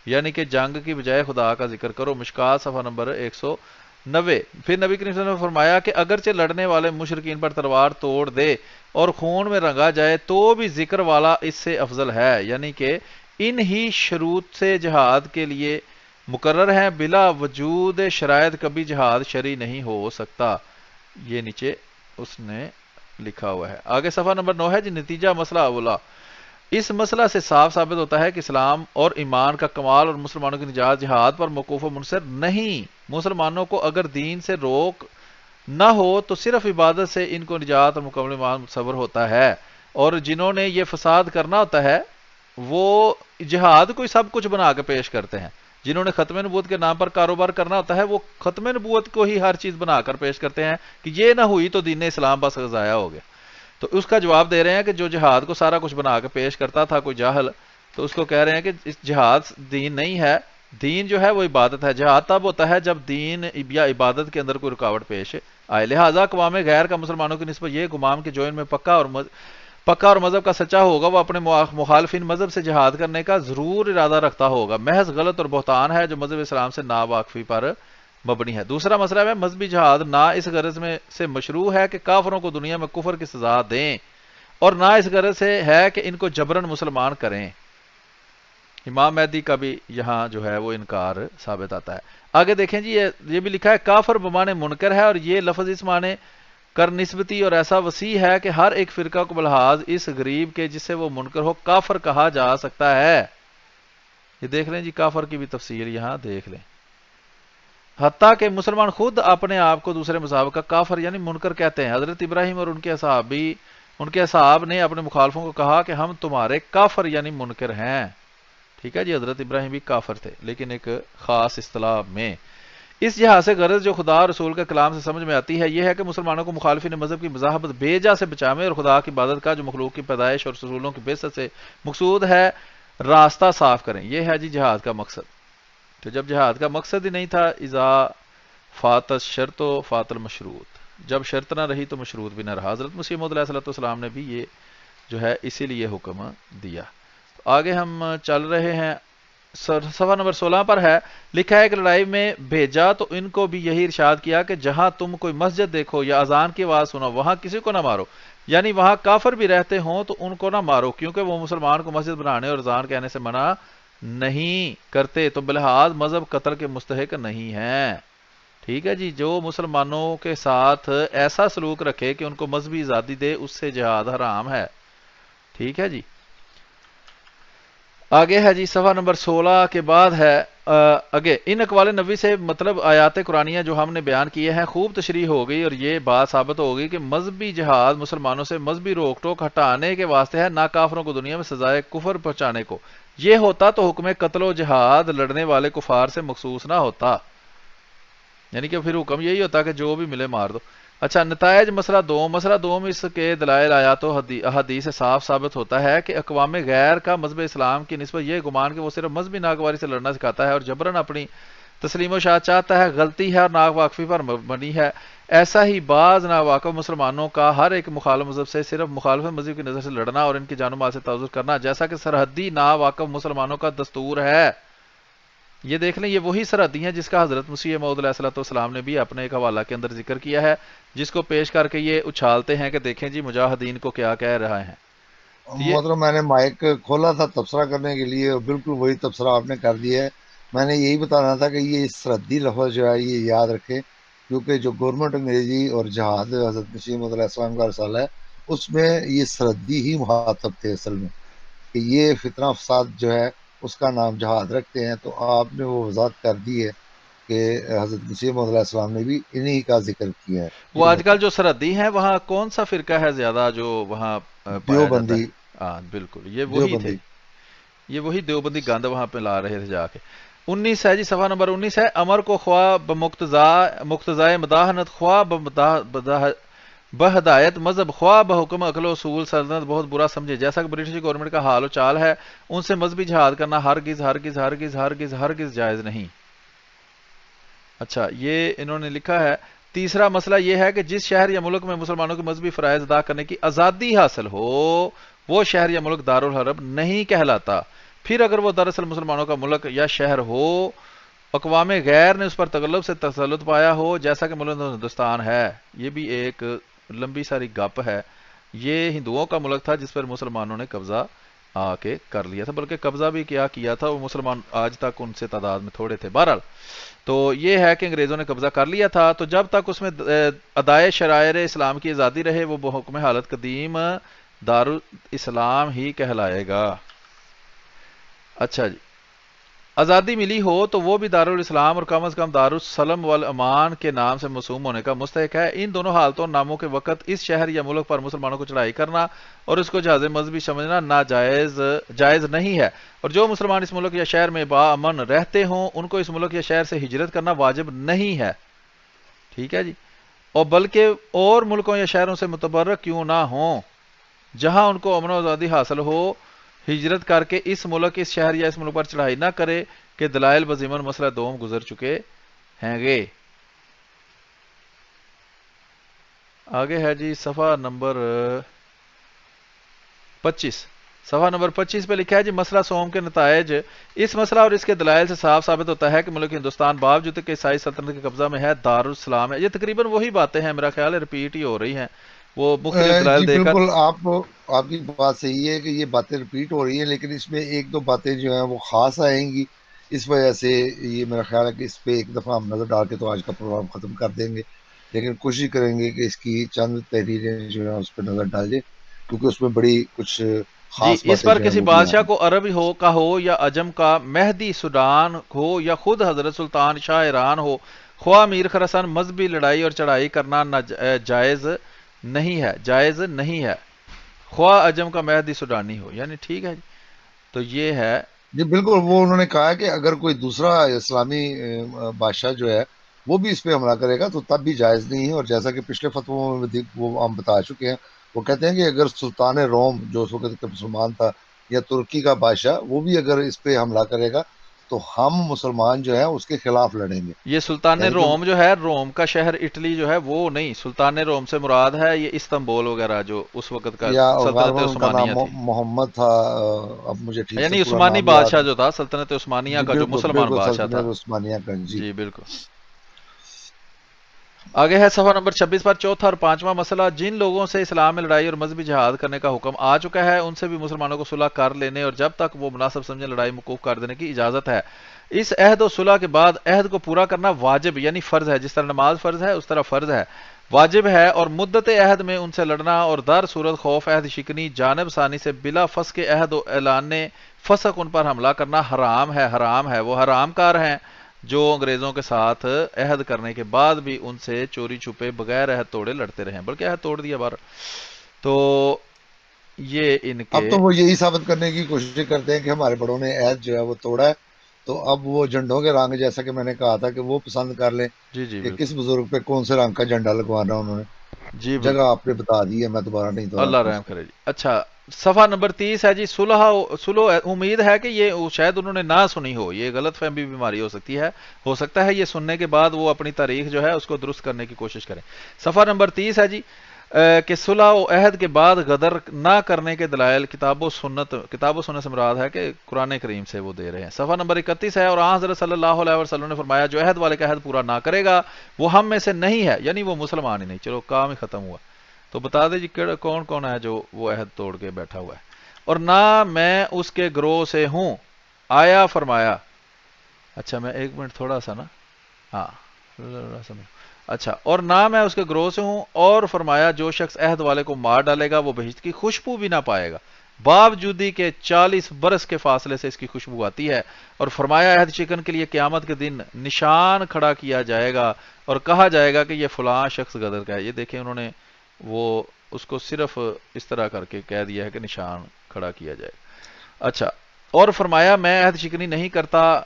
یعنی کہ جنگ کی بجائے خدا کا ذکر کرو۔ مشکات صفحہ نمبر 190۔ پھر نبی کریم صلی اللہ علیہ وسلم نے فرمایا کہ اگرچہ لڑنے والے مشرکین پر تلوار توڑ دے اور خون میں رنگا جائے تو بھی ذکر والا اس سے افضل ہے، یعنی کہ ان ہی شروط سے جہاد کے لیے مقرر ہیں، بلا وجود شرائط کبھی جہاد شرعی نہیں ہو سکتا۔ یہ نیچے اس نے لکھا ہوا ہے۔ آگے صفحہ نمبر 9 ہے جی، نتیجہ مسئلہ اولا۔ اس مسئلہ سے صاف ثابت ہوتا ہے کہ اسلام اور ایمان کا کمال اور مسلمانوں کی نجات جہاد پر موقوف و منحصر نہیں۔ مسلمانوں کو اگر دین سے روک نہ ہو تو صرف عبادت سے ان کو نجات اور مکمل ایمان متصور ہوتا ہے، اور جنہوں نے یہ فساد کرنا ہوتا ہے وہ جہاد کو سب کچھ بنا کے پیش کرتے ہیں۔ جنہوں نے ختم نبوت کے نام پر کاروبار کرنا ہوتا ہے وہ ختم نبوت کو ہی ہر چیز بنا کر پیش کرتے ہیں کہ یہ نہ ہوئی تو دین اسلام بس ضائع ہو گیا۔ تو اس کا جواب دے رہے ہیں کہ جو جہاد کو سارا کچھ بنا کے پیش کرتا تھا کوئی جاہل، تو اس کو کہہ رہے ہیں کہ اس جہاد دین نہیں ہے، دین جو ہے وہ عبادت ہے۔ جہاد تب ہوتا ہے جب دین یا عبادت کے اندر کوئی رکاوٹ پیش آئے۔ لہٰذا اقوام غیر کا مسلمانوں کی نسبت یہ گمان کہ جو ان میں پکا اور مذہب کا سچا ہوگا وہ اپنے مخالفین مذہب سے جہاد کرنے کا ضرور ارادہ رکھتا ہوگا، محض غلط اور بہتان ہے جو مذہب اسلام سے ناواقفی پر مبنی ہے۔ دوسرا مسئلہ ہے مذہبی جہاد نہ اس غرض میں سے مشروع ہے کہ کافروں کو دنیا میں کفر کی سزا دیں، اور نہ اس غرض سے ہے کہ ان کو جبرن مسلمان کریں۔ امام مہدی کا بھی یہاں جو ہے وہ انکار ثابت آتا ہے۔ آگے دیکھیں جی، یہ بھی لکھا ہے کافر بمانے منکر ہے، اور یہ لفظ اس معنی کر نسبتی اور ایسا وسیع ہے کہ ہر ایک فرقہ کو بلحاظ اس غریب کے جس سے وہ منکر ہو کافر کہا جا سکتا ہے۔ یہ دیکھ لیں جی، کافر کی بھی تفسیر یہاں دیکھ لیں۔ حتیٰ کہ مسلمان خود اپنے آپ کو دوسرے مذہب کا کافر یعنی منکر کہتے ہیں۔ حضرت ابراہیم اور ان کے اصحاب نے اپنے مخالفوں کو کہا کہ ہم تمہارے کافر یعنی منکر ہیں۔ ٹھیک ہے جی، حضرت ابراہیم بھی کافر تھے لیکن ایک خاص اصطلاح میں۔ اس جہاز سے غرض جو خدا اور رسول کے کلام سے سمجھ میں آتی ہے یہ ہے کہ مسلمانوں کو مخالفین مذہب کی مذاہبت بے جا سے بچاویں اور خدا کی عبادت کا جو مخلوق کی پیدائش اور رسولوں کی بعثت سے مقصود ہے راستہ صاف کریں۔ یہ ہے جی جہاد کا مقصد۔ تو جب جہاد کا مقصد ہی نہیں تھا، اذا فات الشرط و فات المشروط، جب شرط نہ رہی تو مشروط بھی نہ رہا۔ حضرت مسیح موعود علیہ السلام نے بھی یہ جو ہے اسی لیے حکم دیا۔ آگے ہم چل رہے ہیں، صفحہ نمبر 16 پر ہے، لکھا ہے کہ لڑائی میں بھیجا تو ان کو بھی یہی ارشاد کیا کہ جہاں تم کوئی مسجد دیکھو یا اذان کی آواز سنو وہاں کسی کو نہ مارو، یعنی وہاں کافر بھی رہتے ہوں تو ان کو نہ مارو، کیونکہ وہ مسلمان کو مسجد بنانے اور اذان کہنے سے منع نہیں کرتے تو بلحاظ مذہب قتل کے مستحق نہیں ہیں۔ ٹھیک ہے جی، جو مسلمانوں کے ساتھ ایسا سلوک رکھے کہ ان کو مذہبی آزادی دے اس سے جہاد حرام ہے۔ ٹھیک ہے جی، آگے ہے جی صفحہ نمبر 16 کے بعد ہے آگے، ان اقوال نبی سے مطلب آیات قرآنیہ جو ہم نے بیان کیے ہیں خوب تشریح ہو گئی، اور یہ بات ثابت ہو گئی کہ مذہبی جہاد مسلمانوں سے مذہبی روک ٹوک ہٹانے کے واسطے ہے، نہ کافروں کو دنیا میں سزائے کفر پہنچانے کو۔ یہ ہوتا تو حکم قتل و جہاد لڑنے والے کفار سے مخصوص نہ ہوتا، یعنی کہ پھر حکم یہی ہوتا کہ جو بھی ملے مار دو۔ اچھا، نتائج مسئلہ دوم اس کے دلائل آیات و احادیث سے صاف ثابت ہوتا ہے کہ اقوام غیر کا مذہب اسلام کی نسبت یہ گمان کہ وہ صرف مذہبی ناگواری سے لڑنا سکھاتا ہے اور جبرن اپنی تسلیم و شاعت چاہتا ہے غلطی ہے اور ناواقفی پر مبنی ہے۔ ایسا ہی بعض ناواقف مسلمانوں کا ہر ایک مخالف مذہب سے صرف مخالف مذہب کی نظر سے لڑنا اور ان کی جان و مال سے تعوذ کرنا، جیسا کہ سرحدی ناواقف مسلمانوں کا دستور ہے۔ یہ دیکھ لیں، یہ وہی سرحدی ہیں جس کا حضرت مسیح موعود علیہ السلام نے بھی اپنے ایک حوالہ کے اندر ذکر کیا ہے، جس کو پیش کر کے یہ اچھالتے ہیں کہ دیکھیں جی مجاہدین کو کیا کہہ رہا ہے۔ مطلب میں نے مائک کھولا تھا تبصرہ کرنے کے لیے اور بالکل وہی تبصرہ آپ نے کر دیا ہے۔ میں نے یہی بتانا تھا کہ یہ سرحدی لفظ جو ہے یہ یاد رکھیں، کیونکہ جو گورنمنٹ انگریزی اور جہاد حضرت مسیح موعود علیہ السلام کا رسالہ ہے اس میں یہ سرحدی ہی مخاطب تھے اصل میں، کہ یہ فتنہ فساد جو ہے اس کا نام جہاد رکھتے ہیں۔ تو آپ نے وہ وضاحت کر دی ہے کہ حضرت مسیح موعود علیہ السلام نے بھی انہی کا ذکر کیا ہے۔ وہ آج کل جو سرحدی ہیں وہاں کون سا فرقہ ہے زیادہ جو وہاں پایا جاتا ہے؟ ہاں بالکل، یہ وہی تھے، یہ وہی دیوبندی گند وہاں پہ لا رہے تھے جا کے۔ 19 ہے جی، صفحہ نمبر 19 ہے، امر کو خواہ بمقتضائے مداحنت خواہ بہدایت مذہب خواہ بحکم عقل و اصول سلطنت بہت برا سمجھے، جیسا کہ برٹش گورنمنٹ کا حال و چال ہے، ان سے مذہبی جہاد کرنا ہرگز ہرگز ہرگز ہرگز ہرگز جائز نہیں۔ اچھا یہ انہوں نے لکھا ہے، تیسرا مسئلہ یہ ہے کہ جس شہر یا ملک میں مسلمانوں کے مذہبی فرائض ادا کرنے کی آزادی حاصل ہو، وہ شہر یا ملک دارالحرب نہیں کہلاتا۔ پھر اگر وہ دراصل مسلمانوں کا ملک یا شہر ہو، اقوام غیر نے اس پر تغلب سے تسلط پایا ہو، جیسا کہ ملک ہندوستان ہے، یہ بھی ایک لمبی ساری گپ ہے۔ یہ ہندوؤں کا ملک تھا جس پر مسلمانوں نے قبضہ آ کے کر لیا تھا، بلکہ قبضہ بھی کیا تھا، وہ مسلمان آج تک ان سے تعداد میں تھوڑے تھے۔ بہرحال تو یہ ہے کہ انگریزوں نے قبضہ کر لیا تھا، تو جب تک اس میں ادائے شرائع اسلام کی آزادی رہے، وہ بحکم حالت قدیم دارالاسلام ہی کہلائے گا۔ اچھا جی، آزادی ملی ہو تو وہ بھی دارالاسلام اور کم از کم دارالسلم والامان کے نام سے موسوم ہونے کا مستحق ہے۔ ان دونوں حالتوں ناموں کے وقت اس شہر یا ملک پر مسلمانوں کو چڑھائی کرنا اور اس کو جہاز مذہبی سمجھنا جائز نہیں ہے، اور جو مسلمان اس ملک یا شہر میں باامن رہتے ہوں ان کو اس ملک یا شہر سے ہجرت کرنا واجب نہیں ہے۔ ٹھیک ہے جی، اور بلکہ اور ملکوں یا شہروں سے متبرک کیوں نہ ہوں، جہاں ان کو امن و آزادی حاصل ہو، ہجرت کر کے اس ملک، اس شہر یا اس ملک پر چڑھائی نہ کرے کہ دلائل بضمن مسئلہ دوم گزر چکے ہیں گے۔ آگے ہے جی صفحہ نمبر 25۔ صفحہ نمبر 25 پہ لکھا ہے جی مسئلہ سوم کے نتائج۔ اس مسئلہ اور اس کے دلائل سے صاف ثابت ہوتا ہے کہ ملک ہندوستان باوجود کہ عیسائی سلطنت کے قبضہ میں ہے، دارالاسلام ہے۔ یہ تقریباً وہی باتیں ہیں، میرا خیال ہے ریپیٹ ہی ہو رہی ہیں، وہ مختلف جی دلائل دے کر۔ بالکل، آپ کی بات صحیح ہے کہ یہ باتیں ریپیٹ ہو رہی ہیں، لیکن اس میں ایک دو باتیں جو ہیں وہ خاص آئیں گی، اس وجہ سے یہ میرا خیال ہے کہ اس پہ ایک دفعہ ہم نظر ڈال کے تو آج کا پروگرام ختم کر دیں گے، لیکن کوشش کریں گے کہ اس کی چند تحریریں جو ہیں اس پہ نظر ڈال دیں، کیونکہ اس میں بڑی کچھ جی، خاص اس باتیں پر جو ہیں کسی وہ بھی بادشاہ آئیں کو عربی ہو یا عجم کا، مہدی سوڈان ہو یا خود حضرت سلطان شاہ ایران ہو، خواہ میر خراسان، مذہبی لڑائی اور چڑھائی کرنا جائز نہیں ہے، خواہ عجم کا مہدی سوڈانی ہو۔ یعنی ٹھیک ہے جی، تو یہ ہے۔ جی بالکل، وہ انہوں نے کہا کہ اگر کوئی دوسرا اسلامی بادشاہ جو ہے وہ بھی اس پہ حملہ کرے گا تو تب بھی جائز نہیں ہے، اور جیسا کہ پچھلے فتووں میں وہ ہم بتا چکے ہیں، وہ کہتے ہیں کہ اگر سلطان روم جو اس وقت کا مسلمان تھا یا ترکی کا بادشاہ وہ بھی اگر اس پہ حملہ کرے گا تو ہم مسلمان جو ہیں اس کے خلاف لڑیں گے، یہ سلطان یعنی کہ روم جو ہے، روم کا شہر اٹلی جو ہے، وہ نہیں، سلطان روم سے مراد ہے یہ استنبول وغیرہ جو اس وقت کا یا سلطنت غالباً ان کا نام عثمانیہ تھی، محمد تھا، اب مجھے ٹھیک سے یعنی پورا عثمانی نام یاد بادشاہ نہیں۔ جو تھا، سلطنت عثمانیہ جی کا جو بالکل مسلمان بالکل، بادشاہ تھا۔ سلطنت عثمانیہ کا، جی جی بالکل۔ آگے ہے صفحہ نمبر 26 پر چوتھا اور پانچواں مسئلہ، جن لوگوں سے اسلام میں لڑائی اور مذہبی جہاد کرنے کا حکم آ چکا ہے ان سے بھی مسلمانوں کو صلح کر لینے اور جب تک وہ مناسب سمجھیں لڑائی موقوف کر دینے کی اجازت ہے۔ اس عہد و صلح کے بعد عہد کو پورا کرنا واجب یعنی فرض ہے، جس طرح نماز فرض ہے اس طرح فرض ہے، واجب ہے، اور مدت عہد میں ان سے لڑنا اور در صورت خوف عہد شکنی جانب ثانی سے بلا فسق عہد و اعلان فسق ان پر حملہ کرنا حرام ہے، وہ حرام کار ہیں جو انگریزوں کے ساتھ عہد کرنے کے بعد بھی ان سے چوری چھپے بغیر عہد توڑے لڑتے رہے، بلکہ عہد توڑ دیا بار۔ تو یہ ان اب کے تو وہ یہی ثابت کرنے کی کوشش کرتے ہیں کہ ہمارے بڑوں نے عہد جو ہے وہ توڑا ہے، تو اب وہ جھنڈوں کے رنگ جیسا کہ میں نے کہا تھا کہ وہ پسند کر لیں جی جی کہ کس بالکل، بزرگ پہ کون سے رنگ کا جھنڈا لگوانا انہوں نے۔ جی جگہ بالکل، آپ نے بتا دی ہے، میں دوبارہ نہیں اللہ دہراتا اس رحم کو۔ کرے جی۔ اچھا صفحہ نمبر 30 ہے جی صلح، امید ہے کہ یہ شاید انہوں نے نہ سنی ہو، یہ غلط فہمی بیماری ہو سکتا ہے یہ سننے کے بعد وہ اپنی تاریخ جو ہے اس کو درست کرنے کی کوشش کریں۔ صفحہ نمبر 30 ہے جی کہ صلح و عہد کے بعد غدر نہ کرنے کے دلائل کتاب و سنت سے مراد ہے کہ قرآن کریم سے وہ دے رہے ہیں۔ صفحہ نمبر 31 ہے، اور آن حضرت صلی اللہ علیہ وسلم نے فرمایا جو عہد والے کا عہد پورا نہ کرے گا وہ ہم میں سے نہیں ہے، یعنی وہ مسلمان ہی نہیں۔ چلو کام ہی ختم ہوا، تو بتا دیں جی کون کون ہے جو وہ عہد توڑ کے بیٹھا ہوا ہے۔ اور نہ میں اس کے گروہ سے ہوں، آیا فرمایا، اچھا میں ایک منٹ تھوڑا سا نا، ہاں اچھا، اور نہ میں اس کے گروہ سے ہوں، اور فرمایا جو شخص عہد والے کو مار ڈالے گا وہ بہشت کی خوشبو بھی نہ پائے گا، باوجودی کے 40 برس کے فاصلے سے اس کی خوشبو آتی ہے، اور فرمایا عہد شکن کے لیے قیامت کے دن نشان کھڑا کیا جائے گا اور کہا جائے گا کہ یہ فلاں شخص غدر کا ہے۔ یہ دیکھیں انہوں نے وہ اس کو صرف اس طرح کر کے کہہ دیا ہے کہ نشان کھڑا کیا جائے۔ اچھا، اور فرمایا میں عہد شکنی نہیں کرتا،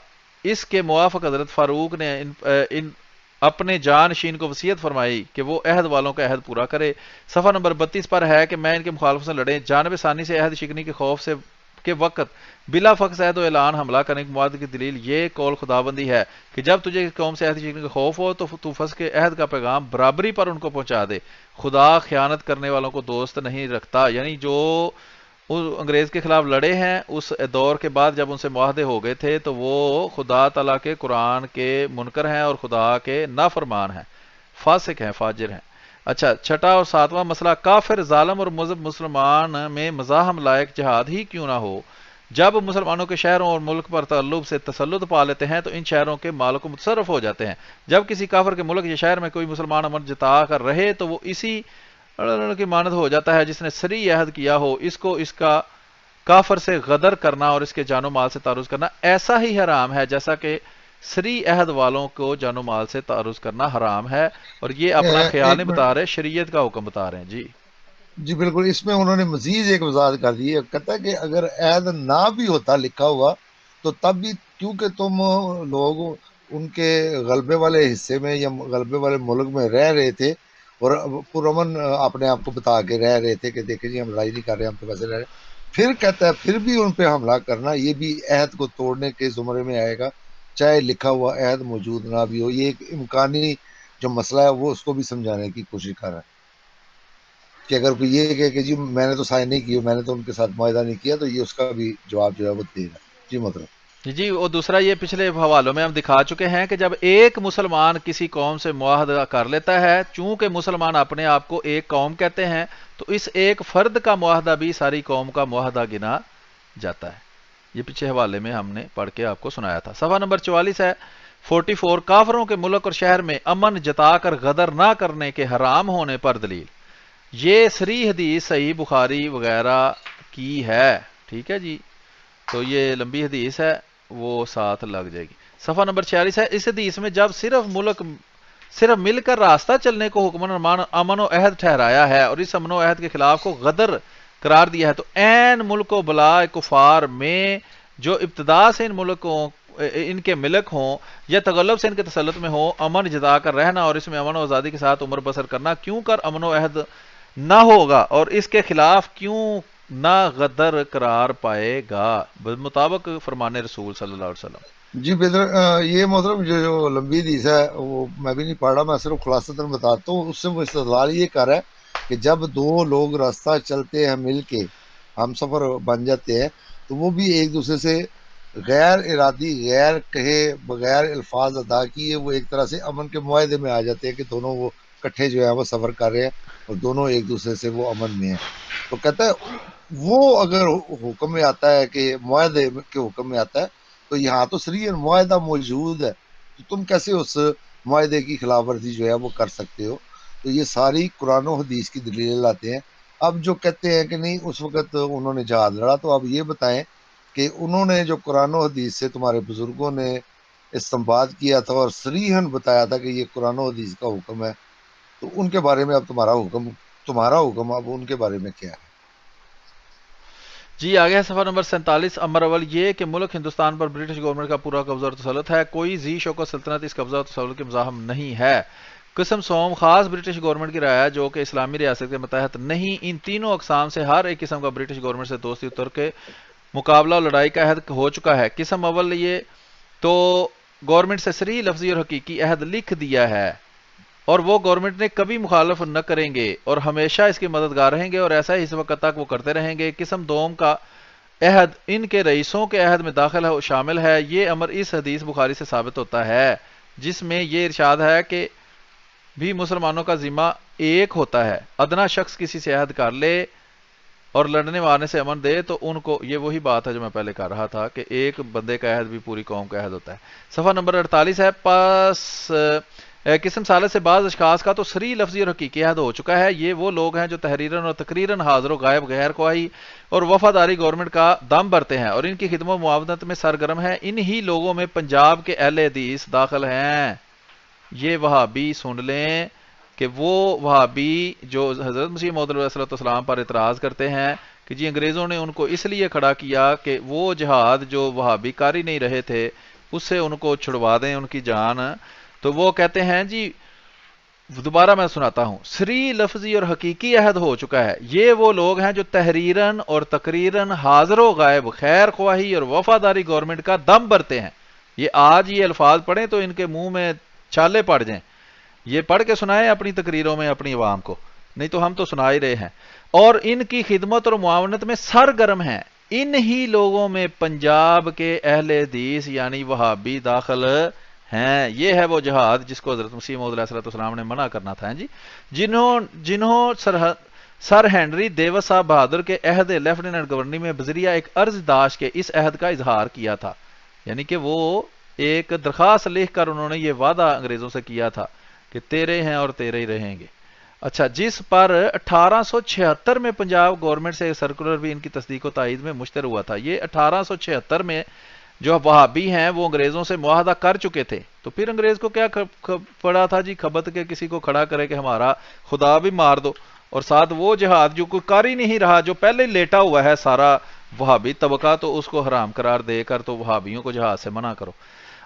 اس کے موافق حضرت فاروق نے اپنے جانشین کو وصیت فرمائی کہ وہ عہد والوں کا عہد پورا کرے۔ صفحہ نمبر 32 پر ہے کہ میں ان کے مخالفوں سے لڑیں، جانب ثانی سے عہد شکنی کے خوف سے کے وقت بلا فخر عہد و اعلان حملہ کرنے کے معاہدے کی دلیل یہ قول خداوندی ہے کہ جب تجھے اس قوم سے عہد شکنی کا خوف ہو تو فسق کے عہد کا پیغام برابری پر ان کو پہنچا دے۔ خدا خیانت کرنے والوں کو دوست نہیں رکھتا، یعنی جو انگریز کے خلاف لڑے ہیں اس دور کے بعد جب ان سے معاہدے ہو گئے تھے تو وہ خدا تعالیٰ کے قرآن کے منکر ہیں اور خدا کے نافرمان ہیں، فاسق ہیں، فاجر ہیں۔ اچھا، چھٹا اور ساتواں مسئلہ، کافر، ظالم اور مذہب مسلمان میں مزاحم لائق جہاد ہی کیوں نہ ہو؟ جب مسلمانوں کے شہروں اور ملک پر تعلق سے تسلط پا لیتے ہیں تو ان شہروں کے مالک متصرف ہو جاتے ہیں۔ جب کسی کافر کے ملک یا شہر میں کوئی مسلمان امن جتا کر رہے تو وہ اسی کی مانند ہو جاتا ہے جس نے سری عہد کیا ہو۔ اس کو اس کا کافر سے غدر کرنا اور اس کے جان و مال سے تعرض کرنا ایسا ہی حرام ہے جیسا کہ سری عہد والوں کو جان و مال سے تعرض کرنا حرام ہے، اور یہ اپنا خیال ایک نہیں منٹ، بتا رہے، شریعت کا حکم بتا رہے ہیں جی۔ جی بالکل، اس میں انہوں نے مزید ایک وضاحت کر دی ہے، کہتا ہے کہ اگر عہد نہ بھی ہوتا لکھا ہوا تو تب بھی کیونکہ تم لوگ ان کے غلبے والے حصے میں یا غلبے والے ملک میں رہ رہے تھے اور پرامن اپنے آپ کو بتا کے رہ رہے تھے کہ دیکھیں جی ہم لڑائی نہیں کر رہے، ہم تو ویسے رہ رہے ہیں، پھر کہتا ہے پھر بھی ان پہ حملہ کرنا یہ بھی عہد کو توڑنے کے زمرے میں آئے گا، چاہے لکھا ہوا عہد موجود نہ بھی ہو۔ یہ ایک امکانی جو مسئلہ ہے وہ اس کو بھی سمجھانے کی کوشش کر رہا ہے کہ اگر کوئی یہ کہے کہ جی میں نے تو سائن نہیں کیا، میں نے تو ان کے ساتھ معاہدہ نہیں کیا، تو یہ اس کا بھی جواب جو ہے وہ دے گا۔ جی مطلب جی، وہ دوسرا یہ پچھلے حوالوں میں ہم دکھا چکے ہیں کہ جب ایک مسلمان کسی قوم سے معاہدہ کر لیتا ہے، چونکہ مسلمان اپنے آپ کو ایک قوم کہتے ہیں تو اس ایک فرد کا معاہدہ بھی ساری قوم کا معاہدہ گنا جاتا ہے۔ یہ پیچھے حوالے میں ہم نے پڑھ کے آپ کو سنایا تھا۔ صفحہ نمبر 44 ہے 44، کافروں کے ملک اور شہر میں امن جتا کر غدر نہ کرنے کے حرام ہونے پر دلیل۔ یہ صریح حدیث صحیح بخاری وغیرہ کی ہے، ٹھیک ہے جی، تو یہ لمبی حدیث ہے، وہ ساتھ لگ جائے گی۔ صفحہ نمبر 46 ہے، اس حدیث میں جب صرف مل کر راستہ چلنے کو حکم امن و عہد ٹھہرایا ہے اور اس امن و عہد کے خلاف کو غدر قرار دیا ہے تو عین ملک و بلا کفار میں جو ابتدا سے ان کے ملک ہوں یا تغلب سے ان کے تسلط میں ہوں، امن جتا کر رہنا اور اس میں امن و آزادی کے ساتھ عمر بسر کرنا کیوں کر امن و عہد نہ ہوگا اور اس کے خلاف کیوں نہ غدر قرار پائے گا مطابق فرمان رسول صلی اللہ علیہ وسلم۔ جی بہتر، یہ مطلب جو لمبی حدیث ہے وہ میں بھی نہیں پڑھ رہا، میں صرف خلاصتاً بتاتا ہوں۔ اس سے وہ استدلال یہ کر رہا ہے کہ جب دو لوگ راستہ چلتے ہیں مل کے، ہم سفر بن جاتے ہیں، تو وہ بھی ایک دوسرے سے غیر ارادی، غیر کہے، بغیر الفاظ ادا کیے وہ ایک طرح سے امن کے معاہدے میں آ جاتے ہیں کہ دونوں وہ کٹھے جو ہے وہ سفر کر رہے ہیں اور دونوں ایک دوسرے سے وہ امن میں ہیں۔ تو کہتا ہے وہ اگر حکم میں آتا ہے کہ معاہدے کے حکم میں آتا ہے تو یہاں تو صریح معاہدہ موجود ہے، تو تم کیسے اس معاہدے کی خلاف ورزی جو ہے وہ کر سکتے ہو؟ تو یہ ساری قرآن و حدیث کی دلیل لاتے ہیں۔ اب جو کہتے ہیں کہ نہیں اس وقت انہوں نے جہاد لڑا، تو اب یہ بتائیں کہ انہوں نے جو قرآن و حدیث سے تمہارے بزرگوں نے استنباط کیا تھا اور صریحاً بتایا تھا کہ یہ قرآن و حدیث کا حکم ہے، تو ان کے بارے میں اب تمہارا حکم اب ان کے بارے میں کیا ہے؟ جی آگے ہے صفحہ نمبر 47، امر اول یہ کہ ملک ہندوستان پر برٹش گورنمنٹ کا پورا قبضہ اور تسلط ہے، کوئی ذی شوکت سلطنت اس قبضہ اور تسلط کے مزاحم نہیں ہے۔ قسم سوم، خاص برٹش گورنمنٹ کی رائے جو کہ اسلامی ریاست کے متحد نہیں، ان تینوں اقسام سے ہر ایک قسم کا برٹش گورنمنٹ سے دوستی اتر کے مقابلہ اور لڑائی کا عہد ہو چکا ہے۔ قسم اول یہ تو گورنمنٹ سے صریح لفظی اور حقیقی عہد لکھ دیا ہے اور وہ گورنمنٹ نے کبھی مخالف نہ کریں گے اور ہمیشہ اس کے مددگار رہیں گے اور ایسا ہی اس وقت تک وہ کرتے رہیں گے۔ قسم دوم کا عہد ان کے رئیسوں کے عہد میں داخل ہے شامل ہے، یہ امر اس حدیث بخاری سے ثابت ہوتا ہے جس میں یہ ارشاد ہے کہ بھی مسلمانوں کا ذمہ ایک ہوتا ہے، ادنا شخص کسی سے عہد کر لے اور لڑنے مارنے سے امن دے تو ان کو، یہ وہی بات ہے جو میں پہلے کر رہا تھا کہ ایک بندے کا عہد بھی پوری قوم کا عہد ہوتا ہے۔ صفحہ نمبر 48 ہے، پس قسم ثالث سے بعض اشخاص کا تو صریح لفظی اور حقیقی عہد ہو چکا ہے، یہ وہ لوگ ہیں جو تحریراً اور تقریراً حاضر و غائب، غیر خواہی اور وفاداری گورنمنٹ کا دم بھرتے ہیں اور ان کی خدمت و معاونت میں سرگرم ہیں۔ انہی لوگوں میں پنجاب کے اہل حدیث داخل ہیں۔ یہ وہابی سن لیں کہ وہ وہابی جو حضرت مسیح موعود علیہ السلام پر اعتراض کرتے ہیں کہ جی انگریزوں نے ان کو اس لیے کھڑا کیا کہ وہ جہاد جو وہابی کاری نہیں رہے تھے اس سے ان کو چھڑوا دیں، ان کی جان تو وہ کہتے ہیں جی، دوبارہ میں سناتا ہوں، سری لفظی اور حقیقی عہد ہو چکا ہے، یہ وہ لوگ ہیں جو تحریراً اور تقریراً حاضر و غائب خیر خواہی اور وفاداری گورنمنٹ کا دم بھرتے ہیں۔ یہ آج یہ الفاظ پڑھیں تو ان کے منہ میں چھالے پڑ جائیں، یہ پڑھ کے سنائیں اپنی تقریروں میں اپنی عوام کو، نہیں تو ہم تو سنا ہی رہے ہیں، اور ان کی خدمت اور معاونت میں سرگرم ہیں۔ ان ہی لوگوں میں پنجاب کے اہل حدیث یعنی وہابی داخل ہیں۔ یہ ہے وہ جہاد جس کو حضرت مسیح موعود علیہ السلام نے منع کرنا تھا جی، جنہوں سر ہنری دیوس صاحب بہادر کے عہد لیفٹیننٹ گورنر میں بذریعہ ایک عرض داشت کے اس عہد کا اظہار کیا تھا، یعنی کہ وہ ایک درخواست لکھ کر انہوں نے یہ وعدہ انگریزوں سے کیا تھا کہ تیرے ہیں اور تیرے ہی رہیں گے۔ اچھا، جس پر 1876 میں پنجاب گورنمنٹ سے سرکولر بھی ان کی تصدیق و تائید میں مشتر ہوا تھا۔ یہ 1876 میں جو وہابی ہیں وہ انگریزوں سے معاہدہ کر چکے تھے، تو پھر انگریز کو کیا پڑا تھا جی، خبت کے کسی کو کھڑا کرے کہ ہمارا خدا بھی مار دو، اور ساتھ وہ جہاد جو کوئی کر ہی نہیں رہا، جو پہلے لیٹا ہوا ہے سارا وہابی طبقہ، تو اس کو حرام قرار دے کر تو وہابیوں کو جہاد سے منع کرو۔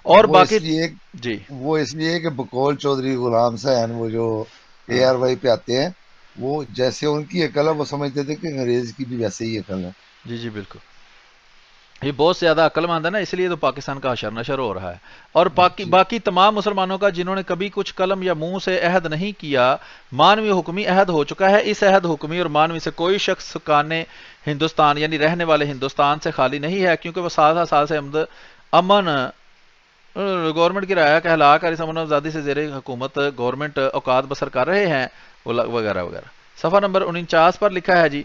اور وہ باقی اس لیے جی وہ اس لیے کہ بقول چودھری غلام حسین وہ جو اے ہاں آر وائی پہ آتے ہیں، وہ جیسے ان کی عقل ہے وہ سمجھتے تھے کہ انگریز کی بھی ویسے ہی عقل ہے۔ جی جی بالکل، یہ بہت زیادہ عقل مند ہے نا، اس لیے تو پاکستان کا حشر نشر ہو رہا ہے۔ اور جی باقی تمام مسلمانوں کا جنہوں نے کبھی کچھ قلم یا منہ سے عہد نہیں کیا، مانوی حکمی عہد ہو چکا ہے۔ اس عہد حکمی اور مانوی سے کوئی شخص سکانے ہندوستان یعنی رہنے والے ہندوستان سے خالی نہیں ہے، کیونکہ وہ سال سال سے امن گورنمنٹ کی رعایا کہلا کر اس امن آزادی سے زیر حکومت گورنمنٹ اوقات بسر کر رہے ہیں، وغیرہ وغیرہ۔ صفحہ نمبر 49 پر لکھا ہے جی،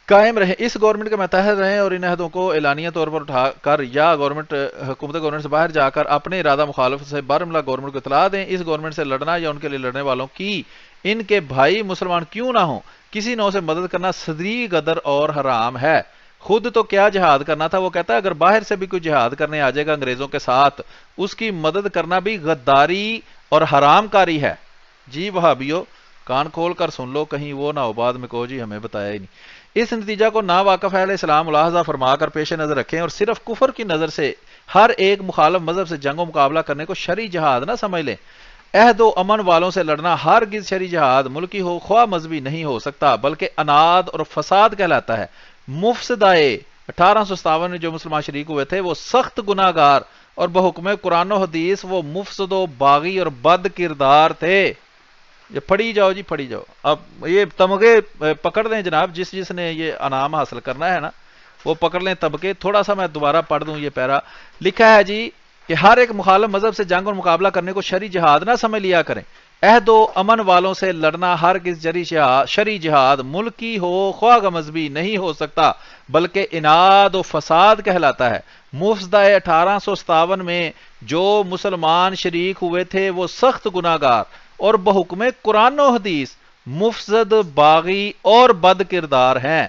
قائم رہیں، اس گورنمنٹ کے متحد رہیں اور ان عہدوں کو اعلانیہ طور پر اٹھا کر یا حکومت گورنمنٹ سے باہر جا کر اپنے ارادہ مخالف سے بارمولہ گورنمنٹ کو اطلاع دیں۔ اس گورنمنٹ سے لڑنا یا ان کے لیے لڑنے والوں کی ان کے بھائی مسلمان کیوں نہ ہوں کسی نوع سے مدد کرنا صدری غدر اور حرام ہے۔ خود تو کیا جہاد کرنا تھا، وہ کہتا ہے اگر باہر سے بھی کوئی جہاد کرنے آ جائے گا انگریزوں کے ساتھ، اس کی مدد کرنا بھی غداری اور حرام کاری ہے۔ جی وہابیو، کان کھول کر سن لو، کہیں وہ نہ ہو بعد میں کہو جی ہمیں بتایا ہی نہیں۔ اس نتیجہ کو ناواقف اہل اسلام ملاحظہ فرما کر پیش نظر رکھیں اور صرف کفر کی نظر سے ہر ایک مخالف مذہب سے جنگ و مقابلہ کرنے کو شرعی جہاد نہ سمجھ لیں۔ عہد و امن والوں سے لڑنا ہرگز شرعی جہاد ملکی ہو خواہ مذہبی نہیں ہو سکتا، بلکہ اناد اور فساد کہلاتا ہے۔ مفسدائے 1857 میں جو مسلمان شریک ہوئے تھے وہ سخت گناہ گار اور بحکم قرآن و حدیث وہ مفسد و باغی اور بد کردار تھے۔ یہ پڑھی جاؤ جی، پڑھی جاؤ۔ اب یہ تمغے پکڑ لیں جناب، جس نے یہ انعام حاصل کرنا ہے نا وہ پکڑ لیں طبقے۔ تھوڑا سا میں دوبارہ پڑھ دوں یہ پیرا، لکھا ہے جی کہ ہر ایک مخالف مذہب سے جنگ اور مقابلہ کرنے کو شرعی جہاد نہ سمجھ لیا کریں۔ عہد و امن والوں سے لڑنا ہرگز شرعی جہاد ملکی ہو خواہ مذہبی نہیں ہو سکتا، بلکہ اناد و فساد کہلاتا ہے۔ مفسدہ 1857 میں جو مسلمان شریک ہوئے تھے وہ سخت گناہ گار اور بحکم قرآن و حدیث مفسد باغی اور بد کردار ہیں۔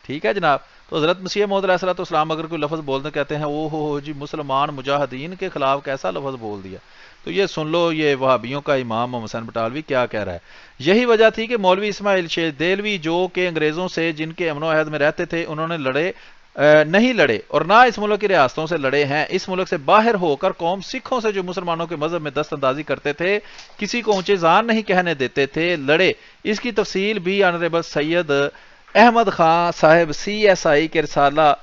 ٹھیک ہے جناب، تو حضرت مسیح موعود علیہ السلام اگر کوئی لفظ بولتے کہتے ہیں او ہو جی مسلمان مجاہدین کے خلاف کیسا لفظ بول دیا، تو یہ سن لو یہ وہابیوں کا امام محمد حسین بٹالوی کیا کہہ رہا ہے۔ یہی وجہ تھی کہ مولوی اسماعیل شیخ دہلوی جو کہ انگریزوں سے جن کے امن و عہد میں رہتے تھے انہوں نے نہیں لڑے اور نہ اس ملک کی ریاستوں سے لڑے ہیں۔ اس ملک سے باہر ہو کر قوم سکھوں سے جو مسلمانوں کے مذہب میں دست اندازی کرتے تھے، کسی کو اونچے ذان نہیں کہنے دیتے تھے، لڑے۔ اس کی تفصیل بھی آنریبل سید احمد خان صاحب CSI کے رسالہ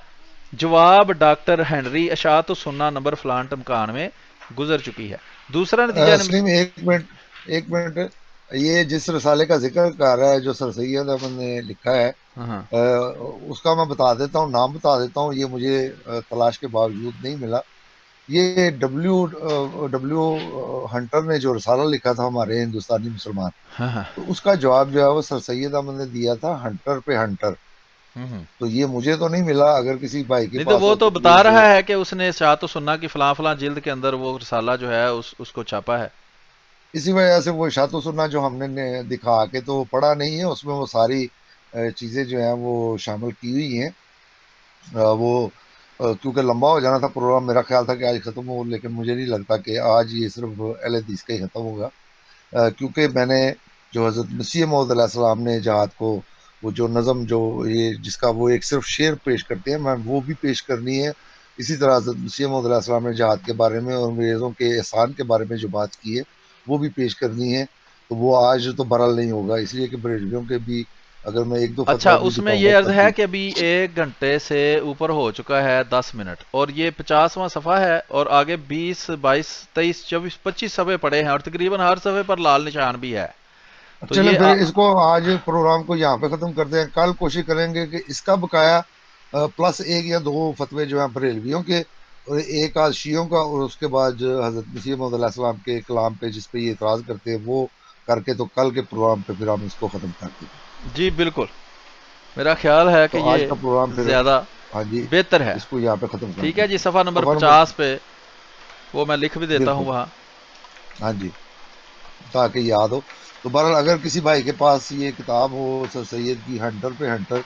جواب ڈاکٹر ہنری اشاعت السنہ نمبر فلان ٹمکان میں گزر چکی ہے۔ دوسرا نتیجہ سلیم ایک منٹ، یہ جس رسالے کا ذکر کر رہا ہے جو سر سید احمد نے لکھا ہے، ہاں اس کا میں بتا دیتا ہوں، نام بتا دیتا ہوں، یہ مجھے تلاش کے باوجود نہیں ملا۔ یہ ڈبلیو ہنٹر نے جو رسالہ لکھا تھا ہمارے ہندوستانی مسلمان، ہاں تو اس کا جواب جو ہے وہ سر سید احمد نے دیا تھا ہنٹر پہ ہنٹر، تو یہ مجھے تو نہیں ملا، اگر کسی بھائی کے نہیں تو پاس وہ ہو تو تو بتا پلیز۔ رہا ہے کہ اس نے اشاعت السنہ کی فلاں فلاں جلد کے اندر وہ رسالہ جو ہے اس کو چھاپا ہے۔ اسی وجہ سے وہ اشاعت السنہ جو ہم نے دکھا کے تو پڑھا نہیں ہے، اس میں وہ ساری چیزیں جو ہیں وہ شامل کی ہوئی ہیں۔ وہ کیونکہ لمبا ہو جانا تھا پروگرام، میرا خیال تھا کہ آج ختم ہو، لیکن مجھے نہیں لگتا کہ آج یہ صرف اہل حدیث کا ہی ختم ہوگا، کیونکہ میں نے جو حضرت مسیح موعود علیہ السلام نے جہاد کو وہ جو نظم جو یہ جس کا وہ ایک صرف شعر پیش کرتے ہیں، میں وہ بھی پیش کرنی ہے، اسی طرح حضرت مسیح موعود علیہ السلام نے جہاد کے بارے میں اور انگریزوں کے احسان کے بارے میں جو بات کی ہے وہ بھی پیش کرنی ہے، تو وہ آج تو برحال نہیں ہوگا، اس لیے کہ بریلویوں کے بھی اگر میں ایک دو اچھا، فتویٰ بھی اس میں دکھاؤں گا یہ عرض تب ہے بھی۔ کہ ابھی 1 گھنٹے سے اوپر ہو چکا ہے 10 منٹ، اور یہ 50واں صفحہ ہے، اور آگے 20 22 23 24 25 صفحے پڑے ہیں، اور تقریباً ہر صفحے پر لال نشان بھی ہے. تو چلیں یہ پھر اس کو آج پروگرام کو یہاں پہ ختم کرتے ہیں، کل کوشش کریں گے کہ اس کا بقایا پلس ایک یا دو فتوے جو ہیں بریلویوں کے اور ایک آدھ شیعوں کا، اور اس کے بعد جو حضرت مسیح موعود علیہ السلام کے کلام پہ جس پہ یہ اعتراض کرتے ہیں وہ کر کے، تو کل کے پروگرام پہ پھر ہم اس کو ختم کر دیں گے۔ جی بالکل، میرا خیال ہے کہ تو آج یہ کا پروگرام پھر، زیادہ ہاں جی، بہتر ہے. اس کو یہاں پہ ختم کر ٹھیک ہے دیتے جی، ہیں۔ صفحہ نمبر سفر نمبر، 50 پہ وہ میں لکھ بھی دیتا ہوں بالکل، وہاں. ہاں جی، تاکہ یاد ہو۔ تو بہرحال اگر کسی بھائی کے پاس یہ کتاب ہو سر سید کی ہنٹر پہ ہنٹر،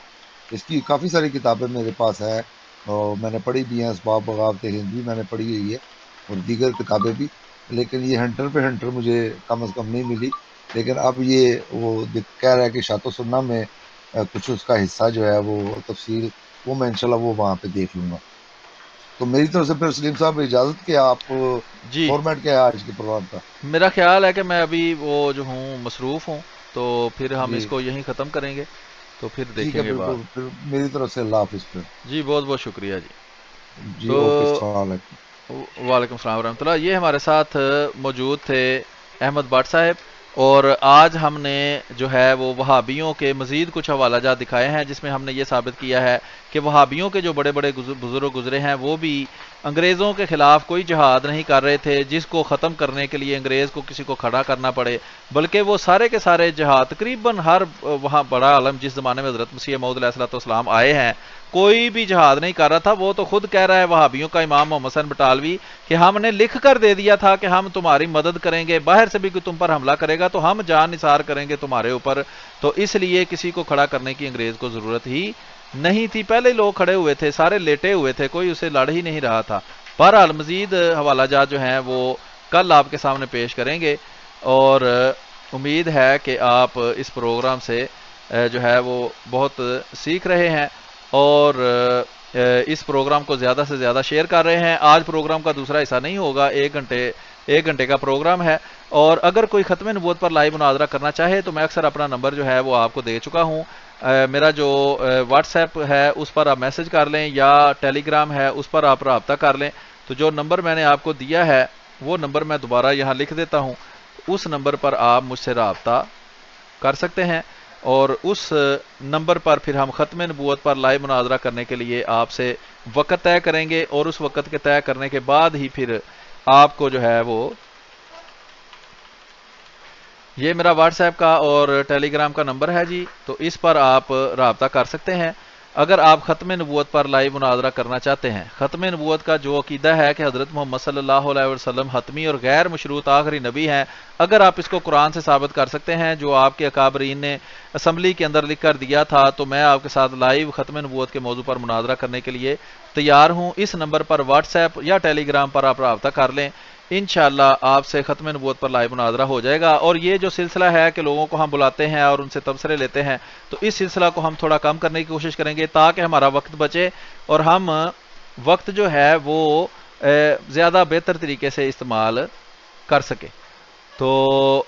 اس کی کافی ساری کتابیں میرے پاس ہے اور میں نے پڑھی بھی ہیں، اسباب بغاوت ہند بھی میں نے پڑھی ہوئی ہے اور دیگر کتابیں بھی، لیکن یہ ہنٹر پہ ہنٹر مجھے کم از کم نہیں ملی، لیکن اب یہ وہ کہہ رہا ہے کہ شات و سنہ میں کچھ اس کا حصہ جو ہے وہ تفصیل، وہ میں انشاءاللہ وہ وہاں پہ دیکھ لوں گا۔ تو میری طرف سے پھر سلیم صاحب اجازت کہ آپ جی، فارمیٹ کیا ہے آج کے پروگرام کا؟ میرا خیال ہے کہ میں ابھی وہ جو ہوں مصروف ہوں، تو پھر ہم جی اس کو یہیں ختم کریں گے، تو پھر ٹھیک ہے، دیکھیں گے بعد. بالکل، پھر میری طرف سے اللہ حافظ پھر۔ جی بہت بہت شکریہ جی. جی تو اوکے، السلام علیکم۔ وعلیکم السلام ورحمۃ اللہ. یہ ہمارے ساتھ موجود تھے احمد بٹ صاحب، اور آج ہم نے جو ہے وہ وہابیوں کے مزید کچھ حوالہ جات دکھائے ہیں، جس میں ہم نے یہ ثابت کیا ہے کہ وہابیوں کے جو بڑے بڑے بزرگ گزرے ہیں وہ بھی انگریزوں کے خلاف کوئی جہاد نہیں کر رہے تھے جس کو ختم کرنے کے لیے انگریز کو کسی کو کھڑا کرنا پڑے، بلکہ وہ سارے کے سارے جہاد تقریباً ہر وہاں بڑا عالم جس زمانے میں حضرت مسیح موعود علیہ السلام آئے ہیں کوئی بھی جہاد نہیں کر رہا تھا. وہ تو خود کہہ رہا ہے وہابیوں کا امام محمد حسن بٹالوی کہ ہم نے لکھ کر دے دیا تھا کہ ہم تمہاری مدد کریں گے، باہر سے بھی کوئی تم پر حملہ کرے گا تو ہم جان نثار کریں گے تمہارے اوپر، تو اس لیے کسی کو کھڑا کرنے کی انگریز کو ضرورت ہی نہیں تھی. پہلے لوگ کھڑے ہوئے تھے، سارے لیٹے ہوئے تھے، کوئی اسے لڑ ہی نہیں رہا تھا. بہرحال مزید حوالہ جات جو ہیں وہ کل آپ کے سامنے پیش کریں گے، اور امید ہے کہ آپ اس پروگرام سے جو ہے وہ بہت سیکھ رہے ہیں، اور اس پروگرام کو زیادہ سے زیادہ شیئر کر رہے ہیں. آج پروگرام کا دوسرا حصہ نہیں ہوگا، 1 گھنٹے کا پروگرام ہے، اور اگر کوئی ختم نبوت پر لائیو مناظرہ کرنا چاہے تو میں اکثر اپنا نمبر جو ہے وہ آپ کو دے چکا ہوں. میرا جو واٹس ایپ ہے اس پر آپ میسج کر لیں، یا ٹیلی گرام ہے اس پر آپ رابطہ کر لیں. تو جو نمبر میں نے آپ کو دیا ہے وہ نمبر میں دوبارہ یہاں لکھ دیتا ہوں، اس نمبر پر آپ مجھ سے رابطہ کر سکتے ہیں، اور اس نمبر پر پھر ہم ختم نبوت پر لائیو مناظرہ کرنے کے لیے آپ سے وقت طے کریں گے، اور اس وقت کے طے کرنے کے بعد ہی پھر آپ کو جو ہے وہ یہ میرا واٹس ایپ کا اور ٹیلی گرام کا نمبر ہے جی، تو اس پر آپ رابطہ کر سکتے ہیں اگر آپ ختم نبوت پر لائیو مناظرہ کرنا چاہتے ہیں. ختم نبوت کا جو عقیدہ ہے کہ حضرت محمد صلی اللہ علیہ وسلم حتمی اور غیر مشروط آخری نبی ہیں، اگر آپ اس کو قرآن سے ثابت کر سکتے ہیں جو آپ کے اکابرین نے اسمبلی کے اندر لکھ کر دیا تھا، تو میں آپ کے ساتھ لائیو ختم نبوت کے موضوع پر مناظرہ کرنے کے لیے تیار ہوں. اس نمبر پر واٹس ایپ یا ٹیلی گرام پر آپ رابطہ کر لیں، انشاءاللہ آپ سے ختم نبوت پر لائیو مناظرہ ہو جائے گا. اور یہ جو سلسلہ ہے کہ لوگوں کو ہم بلاتے ہیں اور ان سے تبصرے لیتے ہیں، تو اس سلسلہ کو ہم تھوڑا کم کرنے کی کوشش کریں گے تاکہ ہمارا وقت بچے اور ہم وقت جو ہے وہ زیادہ بہتر طریقے سے استعمال کر سکیں. تو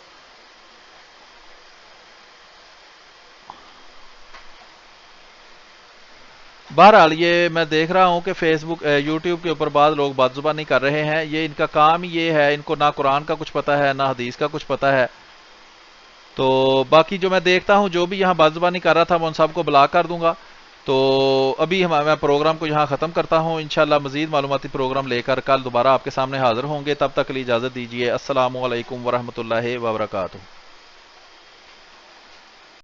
بہرحال یہ میں دیکھ رہا ہوں کہ فیس بک یوٹیوب کے اوپر بعض لوگ بات زبانی کر رہے ہیں، یہ ان کا کام یہ ہے، ان کو نہ قرآن کا کچھ پتہ ہے نہ حدیث کا کچھ پتہ ہے. تو باقی جو میں دیکھتا ہوں جو بھی یہاں بات زبانی کر رہا تھا میں ان سب کو بلاک کر دوں گا. تو ابھی میں پروگرام کو یہاں ختم کرتا ہوں، انشاءاللہ مزید معلوماتی پروگرام لے کر کل دوبارہ آپ کے سامنے حاضر ہوں گے. تب تک کے لیے اجازت دیجیے. السلام علیکم ورحمۃ اللہ وبرکاتہ.